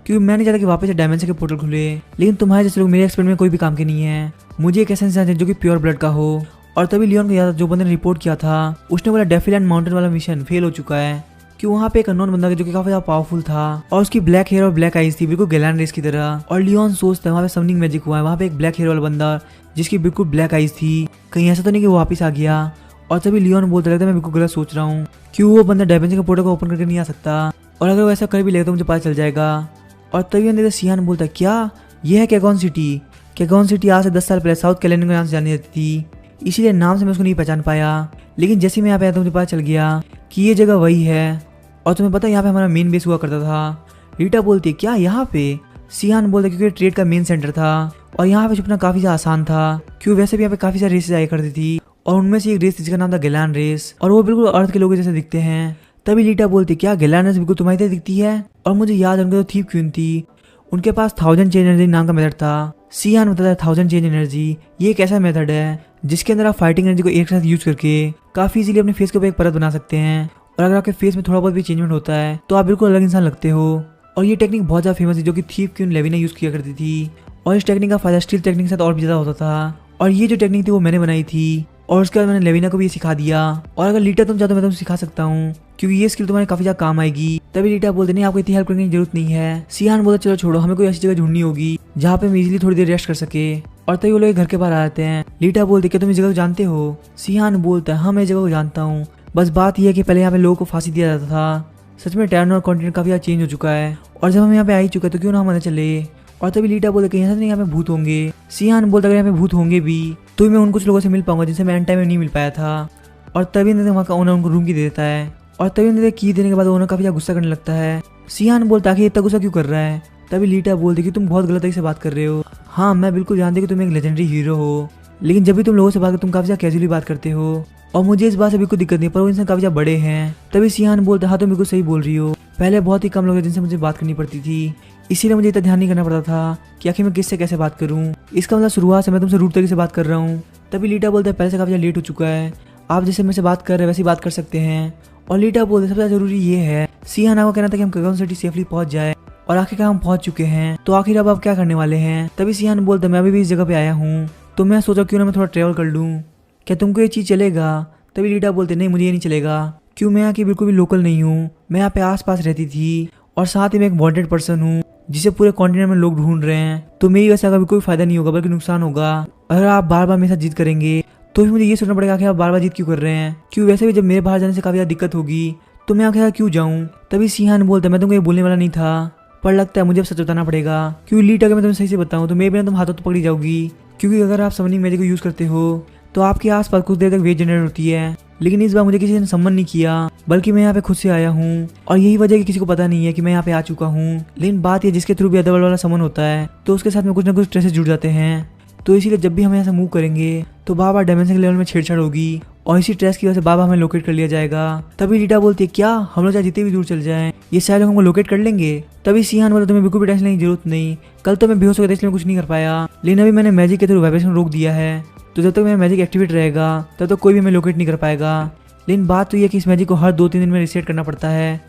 क्योंकि मैं नहीं चाहता कि वापस से डायमेंशन के पोर्टल खुले, लेकिन तुम्हारे जैसे लोग मेरे एक्सपेरिमेंट में कोई भी काम के नहीं है। मुझे एक ऐसा इंसान चाहिए जो कि प्योर ब्लड का हो। और तभी लियोन को याद जो बंदे ने रिपोर्ट किया था उसने बोला डेफिलैंड माउंटेन वाला मिशन फेल हो चुका है कि वहाँ पे एक अननोन बंदा जो कि काफी ज्यादा पावरफुल था और उसकी ब्लैक हेयर और ब्लैक आईज थी, बिल्कुल गैलन रेस की तरह। और लियोन सोचता है वहाँ पे समनिंग मैजिक हुआ है, वहाँ पे एक ब्लैक हेयर वाला बंदा जिसकी बिल्कुल ब्लैक आईज थी, कहीं ऐसा तो नहीं कि वो वापस आ गया। और तभी लियोन बोलता रहता है मैं बिल्कुल गलत सोच रहा हूँ, क्यों वो बंदा डायमेंशन के पोर्टल को ओपन करके नहीं आ सकता, और अगर वो ऐसा कर भी लेगा तो मुझे पता चल जाएगा। और तभी अंदर सियान बोलता है क्या ये है कैगॉन सिटी? कैगॉन सिटी आज से 10 साल पहले साउथ कैलेंडर के नाम से जानी जाती थी, इसीलिए नाम से मैं उसको नहीं पहचान पाया, लेकिन जैसे मैं यहाँ पे आया तो मुझे पता चल गया कि ये जगह वही है। और तुम्हें पता है यहाँ पे हमारा मेन बेस हुआ करता था। रीटा बोलती है क्या यहाँ पे? सियान बोलता है क्योंकि ट्रेड का मेन सेंटर था और यहाँ पे छुपना काफी ज्यादा आसान था, क्योंकि वैसे भी यहाँ पे काफी सारी रेसेस आया करती थी और उनमें से एक रेस जिसका नाम था गैलन रेस, और वो बिल्कुल अर्थ के लोगों जैसे दिखते हैं। तभी लीटा बोलती क्या गैलन रेस बिल्कुल तुम्हारी तरह दिखती है? और मुझे याद है उनके तो थीप क्वीन थी, उनके पास 1000 चेंज एनर्जी नाम का मेथड था। सियान बताता है 1000 चेंज एनर्जी ये एक ऐसा मेथड है जिसके अंदर आप फाइटिंग एनर्जी को एक साथ यूज करके काफी इजीली अपने फेस के ऊपर एक परत बना सकते हैं, और अगर आपके फेस में थोड़ा बहुत भी चेंजमेंट होता है तो आप बिल्कुल अलग इंसान लगते हो। और ये टेक्निक बहुत ज्यादा फेमस है जो कि थीप क्वीन लेविना यूज किया करती थी, और इस टेक्निक का फायदा स्टील टेक्निक के साथ और भी ज्यादा होता था। और ये जो टेक्निक थी वो मैंने बनाई थी और उसके बाद मैंने लेविना को भी ये सिखा दिया, और अगर लीटा तुम चाहते हो मैं तुम्हें सिखा सकता हूँ क्योंकि ये स्किल तुम्हारे काफी ज्यादा काम आएगी। तभी लीटा बोलते नहीं आपको इतनी हेल्प करने की जरूरत नहीं है। सियान बोलते चलो छोड़ो, हमें कोई ऐसी जगह ढूंढनी होगी जहाँ पे हम इजीली थोड़ी देर रेस्ट कर सके। और तभी वो लोग घर के बाहर आ जाते हैं। लीटा बोलते क्या तुम इस जगह को जानते हो? सियान बोलता है हाँ मैं इस जगह को जानता हूँ, बस बात यह है कि पहले यहाँ पे लोगों को फांसी दिया जाता था। सच में टर्न और कॉन्टिनेंट काफी ज्यादा चेंज हो चुका है, और जब हम यहाँ पे आ ही चुके तो क्यों ना हम अंदर चले। और तभी लीटा बोलते कहीं ऐसा नहीं यहाँ पे भूत होंगे। सियान बोलता अगर यहाँ पे भूत होंगे भी तो मैं उन कुछ लोगों से मिल पाऊंगा जिनसे मैं एंड टाइम में नहीं मिल पाया था। और तभी वहाँ का ओनर उनको रूम की दे देता है, और तभी की देने के बाद ओनर काफी ज्यादा गुस्सा करने लगता है। सियान बोलता है इतना गुस्सा क्यों कर रहा है? तभी लीटा बोलती कि तुम बहुत गलत तरीके से बात कर रहे हो। हाँ मैं बिल्कुल जानती कि तुम एक लेजेंडरी हीरो हो, लेकिन जब भी तुम लोगों से बात करते तुम काफी ज्यादा कैजुअली बात करते हो, और मुझे इस बात से बिल्कुल दिक्कत नहीं, पर वो इंसान काफी ज्यादा बड़े हैं। तभी सियान बोलता हाँ तुम बिल्कुल सही बोल रही हो, पहले बहुत ही कम लोग थे जिनसे मुझे बात करनी पड़ती थी, इसीलिए मुझे इतना ध्यान नहीं करना पड़ता था कि आखिर मैं किससे कैसे बात करूं। इसका मतलब शुरुआत से मैं तुमसे रूट तरीके से बात कर रहा हूँ। तभी लीटा बोलता है पहले से काफी ज्यादा लेट हो चुका है, आप जैसे मेरे से बात कर रहे हैं वैसे ही बात कर सकते हैं। और लीटा बोलते सबसे जरूरी ये है, सियान को कहना था कि हम कैगॉन सिटी सेफली पहुंच जाए, और आखिरकार हम पहुंच चुके हैं, तो आखिर अब आप क्या करने वाले हैं? तभी सियान बोलता मैं अभी भी इस जगह पे आया हूँ, तो मैं सोचा क्यों ना मैं थोड़ा ट्रेवल कर लूँ, क्या तुमको ये चीज चलेगा? तभी लीटा बोलते नहीं मुझे ये नहीं चलेगा, क्यों मैं यहाँ की बिल्कुल भी लोकल नहीं हूँ, मैं यहाँ पे आस पास रहती थी, और साथ ही मैं एक वांटेड पर्सन हूँ जिसे पूरे कॉन्टिनेंट में लोग ढूंढ रहे हैं, तो मेरी वजह से अगर कोई फायदा नहीं होगा बल्कि नुकसान होगा। अगर आप बार बार मेरे साथ जीत करेंगे तो भी मुझे ये सोचना पड़ेगा कि आप बार बार जीत क्यों कर रहे हैं, क्यों वैसे भी जब मेरे बाहर जाने से काफी ज्यादा दिक्कत होगी तो मैं आपके साथ क्यों जाऊँ। तभी सियान बोलता मैं तुमको ये बोलने वाला नहीं था, पर लगता है मुझे अब सच बताना पड़ेगा, क्यों लीट अगर मैं तुम्हें सही से बताऊँ तो मेरे बिना तुम हाथों तो पकड़ी जाओगी, क्योंकि अगर आप समनिंग मैजिक को यूज करते हो तो आपके आसपास कुछ देर तक वेव जनरेट होती है, लेकिन इस बार मुझे किसी ने सम्मन नहीं किया, बल्कि मैं यहाँ पे खुद से आया हूँ, और यही वजह है कि किसी को पता नहीं है कि मैं यहाँ पे आ चुका हूँ। लेकिन बात ये जिसके थ्रू भी अदरवर्ल्ड वाला समन होता है तो उसके साथ में कुछ ना कुछ स्ट्रेसेस जुड़ जाते हैं, तो इसीलिए जब भी हम यहाँ से मूव करेंगे तो बार बार डायमेंशन के लेवल में छेड़छाड़ होगी, और इसी स्ट्रेस की वजह से बार बार हमें लोकेट कर लिया जाएगा। तभी लीटा बोलती है क्या हम लोग चाहे जितने भी दूर चल जाएं ये सारे लोग हमको लोकेट कर लेंगे? तभी सियान बोला तुम्हें बिल्कुल भी टेंशन लेने की जरूरत नहीं, कल तो मैं बेहोश हो गया इसलिए कुछ नहीं कर पाया, लेकिन अभी मैंने मैजिक के थ्रू वाइब्रेशन रोक दिया है, तो जब तक मेरा मैजिक एक्टिवेट रहेगा तब तक कोई भी हमें लोकेट नहीं कर पाएगा। लेकिन बात तो ये कि इस मैजिक को हर 2-3 दिन में रिसेट करना पड़ता है,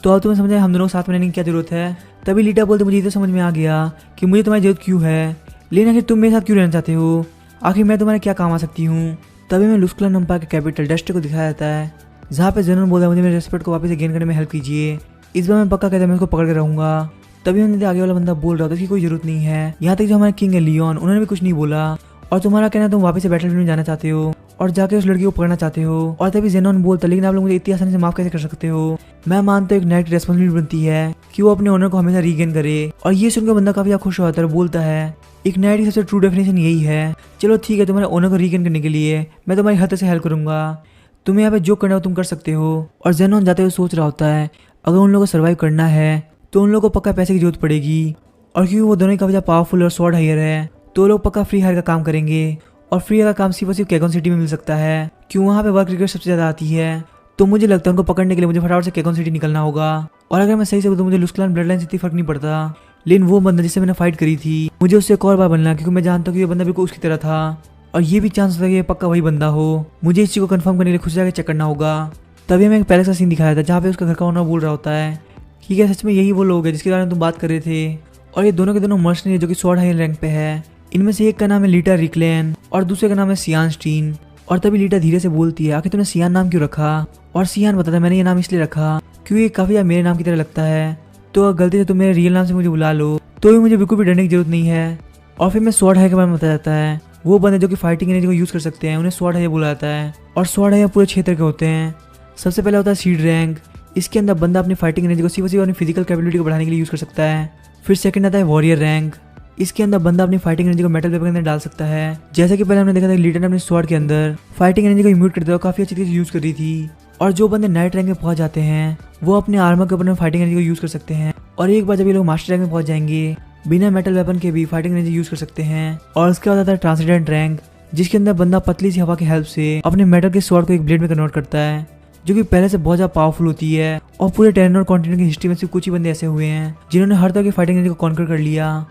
तो अब तुम्हें समझ आया हम दोनों को साथ में रहने की क्या जरूरत है। तभी लीटा बोलते मुझे तो समझ में आ गया कि मुझे तुम्हारी जरूरत क्यों है, लेकिन आखिर तुम मेरे साथ क्यों रहना चाहते हो, आखिर मैं तुम्हारे क्या काम आ सकती हूँ। तभी मैं लुस्कुला नंपा के कैपिटल डस्टे को दिखाया जाता है, जहाँ पे जेनन बोलता है मुझे मेरे रेस्पेक्ट को वापस गेन करने में हेल्प कीजिए, इस बार मैं पक्का कहता है मैं उसको पकड़ के रहूंगा। तभी उन्हें आगे वाला बंदा बोल रहा था कि कोई जरूरत नहीं है, यहाँ तक जो हमारे किंग है लियोन उन्होंने भी कुछ नहीं बोला, और तुम्हारा कहना तुम वापस से बैटलफील्ड में जाना चाहते हो और जाके उस लड़की को पकड़ना चाहते हो। और तभी जेनन बोलता लेकिन आप लोग मुझे इतनी आसानी से माफ कैसे कर सकते हो, मैं मानता हूँ एक नाइट की रिस्पॉन्सिबिलिटी बनती है कि वो अपने ओनर को हमेशा रीगेन करे। और ये सुनकर बंदा काफी खुश होता है, बोलता है एक नाइट की सबसे ट्रू डेफिनेशन यही है, चलो ठीक है तुम्हारे ओनर को रीगेन करने के लिए मैं तुम्हारी हद से हेल्प करूंगा, तुम्हें यहाँ पे जो करना हो तुम कर सकते हो। और जेनन जाते हुए सोच रहा होता है अगर उन लोगों को सर्वाइव करना है तो उन लोगों को पक्का पैसे की जरूरत पड़ेगी, और क्योंकि वो दोनों ही काफी पावरफुल और स्वॉर्ड हायर है तो लोग पक्का फ्री हायर का काम करेंगे, और फ्री हायर का काम सिर्फ और सिर्फ कैगॉन सिटी में मिल सकता है, क्यों वहाँ पे वर्क रिक्वेस्ट सबसे ज्यादा आती है। तो मुझे लगता है उनको पकड़ने के लिए मुझे फटाफट से कैगॉन सिटी निकलना होगा। और अगर मैं सही से बोलूं तो मुझे लुस्कुलान ब्लड लाइन से इतनी फर्क नहीं पड़ता, लेकिन वो बंदा जिससे मैंने फाइट करी थी मुझे उससे एक और बार बनना, क्योंकि मैं जानता हूँ कि ये बंदा बिल्कुल उसकी तरह था, और ये भी चांस था कि ये पक्का वही बंदा हो। मुझे इस चीज को कंफर्म करने के लिए खुद जाकर चेक करना होगा। तभी हमें एक पैलेस का सीन दिखाया था जहाँ पे उसका घर का ओनर बोल रहा होता है कि क्या सच में यही वो लोग हैं जिसके बारे में तुम बात कर रहे थे, और ये दोनों के दोनों मर्सनरी जो कि स्वॉर्ड हायर रैंक पे है, इनमें से एक का नाम है लीटा रिक्लेन और दूसरे का नाम है सियान स्टीन। और तभी लीटा धीरे से बोलती है आखिर तुमने सियान नाम क्यों रखा, और सियान बताता है मैंने ये नाम इसलिए रखा क्योंकि ये काफी मेरे नाम की तरह लगता है, तो अगर गलती से तुम मेरे रियल नाम से मुझे बुला लो तो भी मुझे बिल्कुल भी डरने की जरूरत नहीं है। और फिर मैं स्वॉर्ड हायर के बारे में बताया जाता है। वो बंदे जो कि फाइटिंग एनर्जी को यूज कर सकते हैं उन्हें स्वॉर्ड हायर बोला जाता है। और स्वॉर्ड हायर पूरे क्षेत्र के होते हैं। सबसे पहले होता है सीड रैंक। इसके अंदर बंदा अपनी फाइटिंग एनर्जी को सिर्फ अपनी फिजिकल कैपेबिलिटी को बढ़ाने के लिए यूज कर सकता है। फिर सेकंड आता है वॉरियर रैंक। इसके अंदर बंदा अपनी फाइटिंग एनर्जी को मेटल वेपन के अंदर डाल सकता है। जैसे कि पहले हमने देखा था लीडर ने अपने स्वॉर्ड के अंदर फाइटिंग एनर्जी को इम्यूट करते हुए काफी अच्छी तरह से यूज कर रही थी। और जो बंदे नाइट रैंक में पहुंच जाते हैं वो अपने आर्मर के ऊपर फाइटिंग एनर्जी को यूज कर सकते हैं। और एक बार जब ये लोग मास्टर रैंक में पहुंच जाएंगे बिना मेटल वेपन के भी फाइटिंग एनर्जी यूज कर सकते हैं। और उसके बाद आता है ट्रांसडेंट रैंक, जिसके अंदर बंदा पतली सी हवा की हेल्प से अपने मेटल के स्वॉर्ड को एक ब्लेड में कन्वर्ट करता है, जो कि पहले से बहुत ज्यादा पावरफुल होती है। और पूरे टेरनर कॉन्टिनेंट की हिस्ट्री में सिर्फ कुछ ही बंदे ऐसे हुए हैं जिन्होंने हर तरह की फाइटिंग एनर्जी को कॉन्कर कर लिया।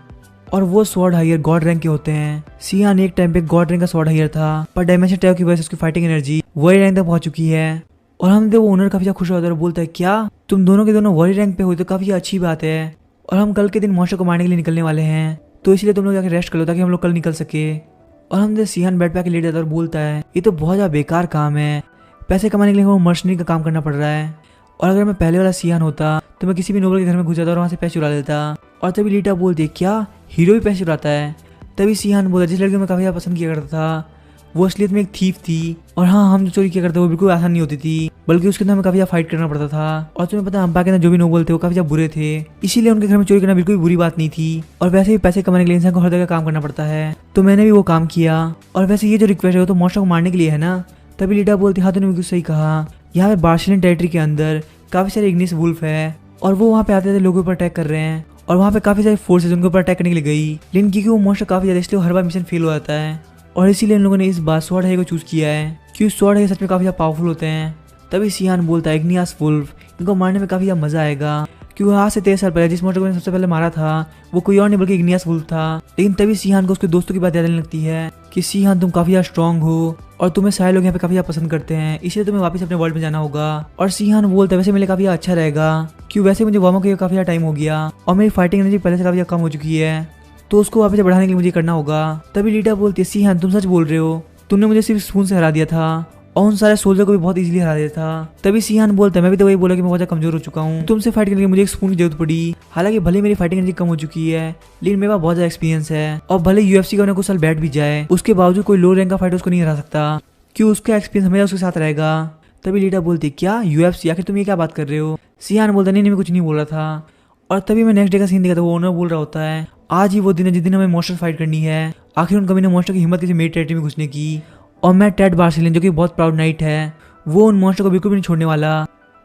और वो स्वॉर्ड हायर गॉड रैंक के होते हैं। सियान एक टाइम पे गॉड रैंक का स्वॉर्ड हायर था, पर डायमेंशन टैग की वजह से उसकी फाइटिंग एनर्जी वही रैंक तक पहुंच चुकी है। और हम वो ओनर काफी खुश होता है और बोलता है क्या तुम दोनों के दोनों वही रैंक पे हो तो काफी अच्छी बात है। और हम कल के दिन मॉन्स्टर को मारने के लिए निकलने वाले हैं, तो इसलिए तुम लोग जाकर रेस्ट कर लो ताकि हम लोग कल निकल सके। और हम सियान बेड पे आके लेट जाता है और बोलता है ये तो बहुत ज्यादा बेकार काम है, पैसे कमाने के लिए हमें मर्सनरी का काम करना पड़ रहा है। और अगर मैं पहले वाला सियान होता तो मैं किसी भी नोबल के घर में घुस जाता और वहाँ से पैसे चुरा लेता। और तभी लीटा बोलती है क्या हीरो भी पैसे चुराता है। तभी सियान बोलता जिस लड़के को मैं काफी ज्यादा पसंद किया करता था वो असलियत में एक थीफ थी। और हाँ, हम जो चोरी किया करते वो बिल्कुल आसान नहीं होती थी, बल्कि उसके अंदर हमें काफी ज्यादा फाइट करना पड़ता था। और तुम्हें पता है अंपायर के अंदर जो भी नोबल थे वो काफी ज्यादा बुरे थे, इसीलिए उनके घर में चोरी करना बिल्कुल भी बुरी बात नहीं थी। और वैसे भी पैसे कमाने के लिए इंसान को हर जगह काम करना पड़ता है, तो मैंने भी वो काम किया। और वैसे ये जो रिक्वेस्ट है वो तो मॉन्स्टर को मारने के लिए है ना। तभी लीडा बोलती हाँ तूने बिल्कुल सही कहा, यहाँ पे बार्सिलियन टेरिटरी के अंदर काफी सारे इग्निस वुल्फ है और वो वहाँ पे आते थे लोगों पर अटैक कर रहे हैं। और वहाँ पे काफी सारी फोर्सेज उनके ऊपर अटैक करने के लिए गई, लेकिन क्योंकि वो मॉन्स्टर काफी ज्यादा इसलिए हर बार मिशन फेल हो जाता है। और इसीलिए इन लोगों ने इस बार स्वॉर्ड हायर को चूज किया है, क्योंकि स्वॉर्ड हायर सच में काफी ज्यादा पावरफुल होते हैं। तभी सियान बोलता है इग्नियस वुल्फ, इनको मारने में काफी ज्यादा मजा आएगा, क्योंकि आज से 13 साल पहले जिस मॉन्स्टर को सबसे पहले मारा था वो कोई और नहीं बल्कि इग्नियस वुल्फ था। लेकिन तभी सियान को उसके दोस्तों की बात याद आने लगती है कि सियान तुम काफी ज्यादा स्ट्रांग हो और तुम्हें सारे लोग यहाँ पे काफी ज्यादा पसंद करते हैं, इसलिए तुम्हें वापस अपने वर्ल्ड में जाना होगा। और सियान बोलता है वैसे मेरे काफी अच्छा रहेगा, क्यों वैसे मुझे वार्म अप के काफी ज्यादा टाइम हो गया और मेरी फाइटिंग एनर्जी पहले से काफी ज्यादा कम हो चुकी है, तो उसको वापस बढ़ाने के लिए मुझे करना होगा। तभी लीडा बोलती है सियान तुम सच बोल रहे हो, तुमने मुझे सिर्फ स्पून से हरा दिया था और उन सारे सोल्जर को भी बहुत इजीली हरा दिया था। तभी सियान बोलता है मैं भी तो वही बोला कि मैं बहुत ज्यादा कमजोर हो चुका हूँ, तुमसे फाइट करने के लिए मुझे एक स्पून की जरूरत पड़ी। हालांकि भले मेरी फाइटिंग एनर्जी कम हो चुकी है लेकिन मेरे पास बहुत ज्यादा एक्सपीरियंस है, और भले यूएफसी का कुछ साल बैठ भी जाए उसके बावजूद कोई लो रैंक का फाइटर उसको नहीं हरा सकता, क्यों उसका एक्सपीरियंस हमेशा उसके साथ रहेगा। तभी लीडा बोलती क्या यूएफसी, आखिर तुम ये क्या बात कर रहे हो। सियान बोलता नहीं मैं कुछ नहीं बोल रहा था। और तभी मैं नेक्स्ट डे का सीन देखा था, वो ओनर बोल रहा होता है आज ही वो दिन है जिस दिन हमें मॉन्स्टर फाइट करनी है। आखिर उन कभी ने मॉन्स्टर की हिम्मत की मेरी टेरिटरी में घुसने की, और मैं टेड बार्सिलियन जो कि बहुत प्राउड नाइट है वो उन मॉन्स्टर को बिल्कुल भी नहीं छोड़ने वाला।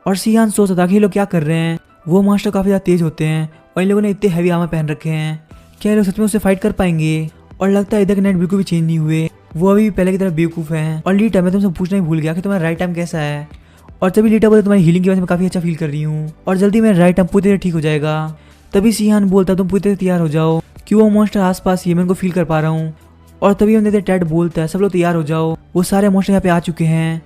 और सियान सोचता था कि ये लोग क्या कर रहे हैं, वो मॉन्स्टर काफी ज्यादा तेज होते हैं और इन लोगों ने इतने हैवी आर्मर पहन रखे हैं, क्या ये लोग सच में उससे फाइट कर पाएंगे। और लगता है इधर के नाइट बिल्कुल भी चेंज नहीं हुए, वो अभी भी पहले की तरह बेवकूफ है। और लीटा मैं तुमसे पूछना ही भूल गया कि तुम्हारा राइट टाइम कैसा है। और तभी लीटा बोलता तुम्हारी हीलिंग की वजह से मैं काफी अच्छा फील कर रही हूँ और जल्दी मेरा राइट टाइम पूरी तरह ठीक हो जाएगा। तभी सियान बोलता तुम पूरी तरह तैयार हो जाओ, क्यों वो मॉन्स्टर आसपास ही है, मैं उनको फील कर पा रहा हूँ। और तभी हम देखते टेड बोलता है सब लोग तैयार हो जाओ, वो सारे मॉन्स्टर यहाँ पे आ चुके हैं।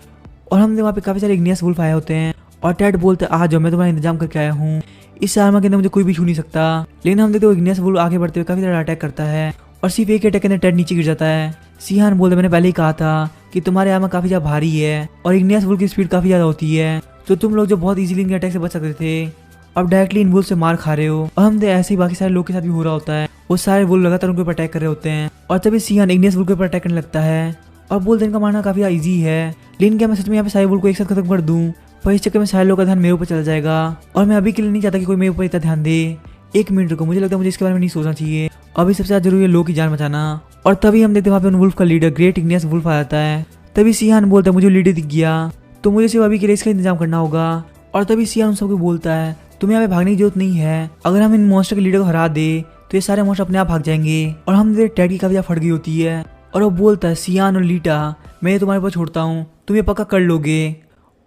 और हमने वहाँ पे काफी सारे इग्नियस वुल्फ आए होते हैं और टेड बोलता है आ जाओ मैं तुम्हारा इंतजाम करके आया हूँ, इस आर्मर के अंदर मुझे कोई भी छू नहीं सकता। लेकिन हम देखते हो इग्नियस वुल्फ आगे बढ़ते हुए काफी सारा अटैक करता है और सिर्फ एक अटैक के अंदर टेड नीचे गिर जाता है। सियान बोलता मैंने पहले ही कहा था कि तुम्हारे आर्मर काफी ज्यादा भारी है और इग्नियस वुल्फ की स्पीड काफी ज्यादा होती है, तो तुम लोग जो बहुत इजीली इनके अटैक से बच सकते थे अब डायरेक्टली इन वुल्फ से मार खा रहे हो। और हम ऐसे ही बाकी सारे लोग के साथ भी हो रहा होता है, वो सारे वुल्फ लगातार उनके ऊपर अटैक कर रहे होते हैं। और तभी सियान इग्नियस वुल्फ के ऊपर अटैक करने लगता है और बोलते इनका मारना काफी इजी है, लेकिन क्या मैं सच में यहाँ पे सारे वुल्फ को एक साथ खत्म कर दूं, पर इस चक्कर में सारे लोगों का ध्यान मेरे ऊपर चला जाएगा और मैं अभी के लिए नहीं चाहता कि कोई मेरे ऊपर इतना ध्यान दे। एक मिनट रुको, मुझे लगता है मुझे इसके बारे में नहीं सोचना चाहिए, अभी सबसे ज्यादा जरूरी है लोगों की जान बचाना। और तभी हम देखते वहाँ पे उन वुल्फ का लीडर ग्रेट इग्नियस वुल्फ आ जाता है। तभी सियान बोलता है मुझे लीडर दिख गया, तो मुझे सिर्फ अभी के लिए इसका इंतजाम करना होगा। और तभी सियान उन सबको बोलता है तुम्हें यहाँ पे भागने की जरूरत नहीं है, अगर हम इन मॉन्स्टर के लीडर को हरा दे तो ये सारे मॉन्स्टर अपने आप भाग जाएंगे। और हम टेड की काफी फट गई होती है और वो बोलता है सियान और लीटा मैं तुम्हारे ऊपर छोड़ता हूँ, तुम ये पक्का कर लोगे।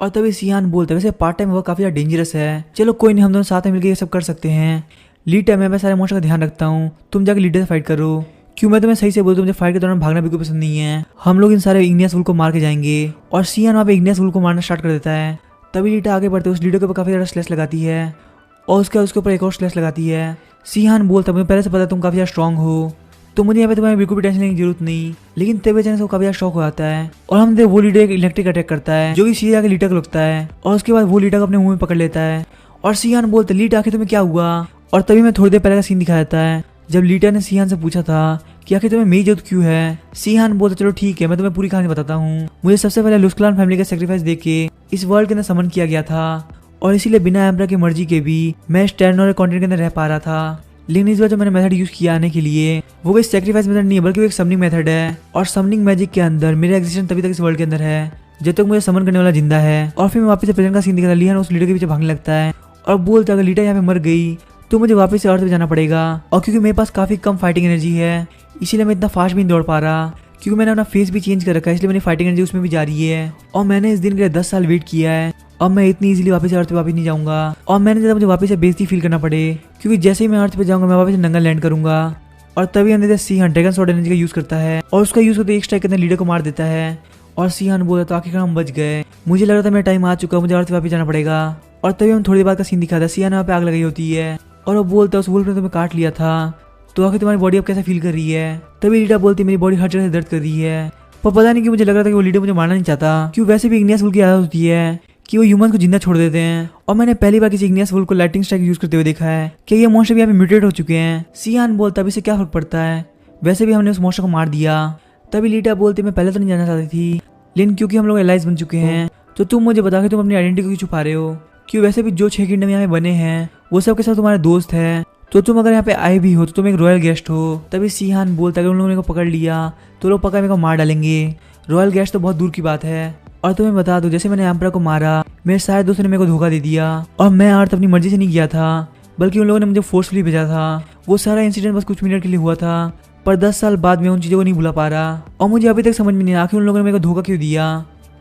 और तभी सियान बोलता है वैसे पार्ट टाइम वर्क काफी डेंजरस है, चलो कोई नहीं हम दोनों साथ में मिलकर ये सब कर सकते हैं। लीटा मैं सारे मॉन्स्टर का ध्यान रखता हूँ, तुम जाकर लीडर से फाइट करो, क्यों मैं तुम्हें सही से बोलता हूँ मुझे फाइट के दौरान भागना बिल्कुल पसंद नहीं है, हम लोग इन सारे इग्नियस वुल्फ को मार के जाएंगे। और सियान वहाँ पे इग्नियस वुल्फ को मारना स्टार्ट कर देता है। तभी लीटा आगे बढ़ते उस लीडर के ऊपर काफी ज्यादा स्लेस लगाती है और उसके ऊपर एक और स्लेस लगाती है। सियान बोलता है मुझे पहले से पता तुम काफी ज्यादा स्ट्रांग हो, तो मुझे यहाँ पे तुम्हारी बिल्कुल भी टेंशन लेने की जरूरत नहीं। लेकिन तभी अचानक से वो काफी शौक हो जाता है और हम देखते वो लीडर एक इलेक्ट्रिक अटैक करता है जो कि सीधा के लीटा को लगता है और उसके बाद वो लीटा को अपने मुंह में पकड़ लेता है और सियान बोलते लीटा आखिर तुम्हें क्या हुआ। और तभी मैं थोड़ी देर पहले का सीन दिखाया जाता है जब लीटा ने सियान से पूछा था कि आखिर तुम्हें मेरी जरूरत क्यों है। सियान बोलते चलो ठीक है मैं तुम्हें पूरी कहानी बताता हूँ। मुझे सबसे पहले लुस क्लान फैमिली का सेक्रीफाइस देख के इस वर्ल्ड के अंदर समन किया गया था और इसीलिए बिना एम्परर की मर्जी के भी मैं इस टर्नर कॉन्टिनेंट के अंदर रह पा रहा था। लेकिन इस बार जो मैंने मेथड यूज किया आने के लिए वो कोई सेक्रीफाइस मेथड नहीं है बल्कि वो एक समनिंग मेथड है और समनिंग मैजिक के अंदर मेरा एग्जिस्टेंस तभी तक इस वर्ल्ड के अंदर है जब तक मुझे समन करने वाला जिंदा है। और फिर मैं वापस से प्रेजेंट का सीन दिखाता लियान उस लीडर के पीछे भागने लगता है और बोलता अगर लीडर यहाँ पे मर गई तो मुझे वापस से अर्थ पे जाना पड़ेगा और क्योंकि मेरे पास काफी कम फाइटिंग एनर्जी है इसीलिए मैं इतना फास्ट भी नहीं दौड़ पा रहा क्योंकि मैंने अपना फेस भी चेंज कर रखा है इसलिए मेरी फाइटिंग एनर्जी उसमें भी जा रही है और मैंने इस दिन के लिए 10 साल वेट किया है और मैं इतनी इजीली वापस अर्थ पे वापस नहीं जाऊंगा और मैंने ज्यादा मुझे वापस से बेइज्जती फील करना पड़े क्योंकि जैसे ही मैं अर्थ पे जाऊंगा मैं वापस नंगा लैंड करूंगा। और तभी अंदर सियान ड्रैगन स्वॉर्ड एनर्जी का यूज करता है और उसका यूज करते एक स्ट्राइक के अंदर लीडर को मार देता है और सियान बोला तो आखिरकार हम बच गए। मुझे लग रहा था मेरा टाइम आ चुका मुझे अर्थ पे वापस जाना पड़ेगा। और तभी हम थोड़ी देर बाद का सीन दिखाता है सियान वहाँ पे आग लगाई होती है और वो बोलता है उस वुल्फ ने तुम्हें काट लिया था तो आखिर तुम्हारी बॉडी अब कैसे फील कर रही है। तभी लीडा बोलती मेरी बॉडी हर जगह से दर्द कर रही है पर पता नहीं कि मुझे लग रहा था कि वो लीडर मुझे मारना नहीं चाहता क्यों वैसे भी इग्नियस वुल्फ की आदत होती है कि वो ह्यूमन को जिंदा छोड़ देते हैं और मैंने पहली बार किसी इग्नियस वुल्फ को लाइटिंग स्ट्राइक यूज करते हुए देखा है कि ये मॉन्स्टर भी यहाँ पे म्यूटेट हो चुके हैं। सियान बोलता अभी से क्या फर्क पड़ता है वैसे भी हमने उस मॉन्स्टर को मार दिया। तभी लीडा बोलती मैं पहले तो नहीं जानना चाहती थी लेकिन क्योंकि हम लोग एलाइज बन चुके हैं तो तुम मुझे बता के तुम अपनी आइडेंटिटी क्यों छुपा रहे हो क्यों वैसे भी जो 6 किंगडम यहाँ पे बने हैं वो सब के सब तुम्हारे दोस्त हैं तो तुम अगर यहाँ पे आए भी हो तो तुम एक रॉयल गेस्ट हो। तभी सियान बोलता अगर उन लोगों ने को पकड़ लिया तो लोग पक्का मेरे को मार डालेंगे रॉयल गेस्ट तो बहुत दूर की बात है। और तुम्हें बता दो जैसे मैंने एम्परर को मारा मेरे सारे दोस्तों ने मेरे को धोखा दे दिया और मैं अर्थ अपनी मर्जी से नहीं गया था बल्कि उन लोगों ने मुझे फोर्सफुली भेजा था। वो सारा इंसिडेंट बस कुछ मिनट के लिए हुआ था पर 10 साल बाद मैं उन चीज़ों को नहीं भुला पा रहा और मुझे अभी तक समझ में नहीं आया कि उन लोगों ने मेरे को धोखा क्यों दिया।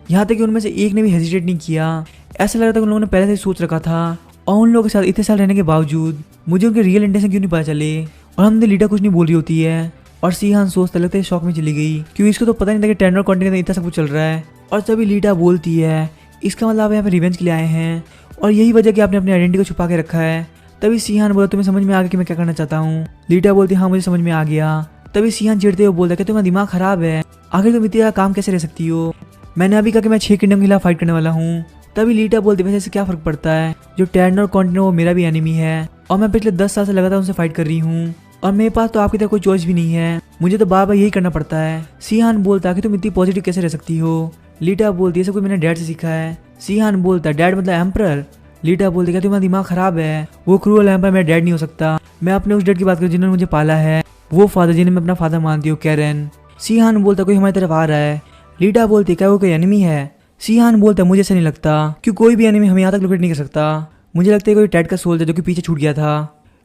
यहाँ तक कि उनमें से एक ने भी हेजिटेट नहीं किया ऐसा लग रहा था उन लोगों ने पहले से सोच रखा था और उन लोगों के साथ इतने साल रहने के बावजूद मुझे उनके रियल इंटेंशन क्यों नहीं पता चले और हमने लीडा कुछ नहीं बोल रही होती है। और सियान सोचता लगता है शौक में चली गई क्योंकि इसको तो पता नहीं था कि टर्नर कॉन्टिनेंट में इतना सब कुछ चल रहा है। और तभी लीडा बोलती है इसका मतलब आप यहाँ पे रिवेंज के लिए आए हैं और यही वजह कि आपने अपनी आइडेंटिटी को छुपा के रखा है। तभी सियान बोला तुम्हें समझ में आ गया कि मैं क्या करना चाहता हूँ। लीडा बोलती हाँ मुझे समझ में आ गया। तभी सियान चिढ़ते हुए बोलता है कि तुम्हारा दिमाग खराब है आखिर तुम इतना काम कैसे रह सकती हो मैंने अभी कहा कि मैं 6 किंगडम के खिलाफ फाइट करने वाला हूँ। तभी लीडा बोलती वैसे इससे क्या फर्क पड़ता है जो टर्नर कॉन्टिनेंट वो मेरा भी एनिमी है और मैं पिछले 10 साल से लगातार उनसे फाइट कर रही हूँ और मेरे पास तो आपकी तरह कोई चॉइस भी नहीं है मुझे तो बार बार यही करना पड़ता है। सियान बोलता कि तुम इतनी पॉजिटिव कैसे रह सकती हो। लीडा बोलती है सब कुछ मैंने डैड से सीखा है। सियान बोलता डैड मतलब एम्परर। लीडा बोलती क्या तुम्हारा दिमाग खराब है वो क्रूअल एम्परर मेरा डैड नहीं हो सकता मैं अपने उस डैड की बात करूँ जिन्होंने मुझे पाला है वो फादर जिन्हें मैं अपना फादर मानती हूँ कैरन। सियान बोलता कोई हमारी तरफ आ रहा है। लीडा बोलती क्या वो कोई एनिमी है। सियान बोलता मुझे ऐसा नहीं लगता कि कोई भी एनिमी हमें यहाँ तक लोकेट नहीं कर सकता मुझे लगता है कोई टैड का सोल्जर जो कि पीछे छूट गया था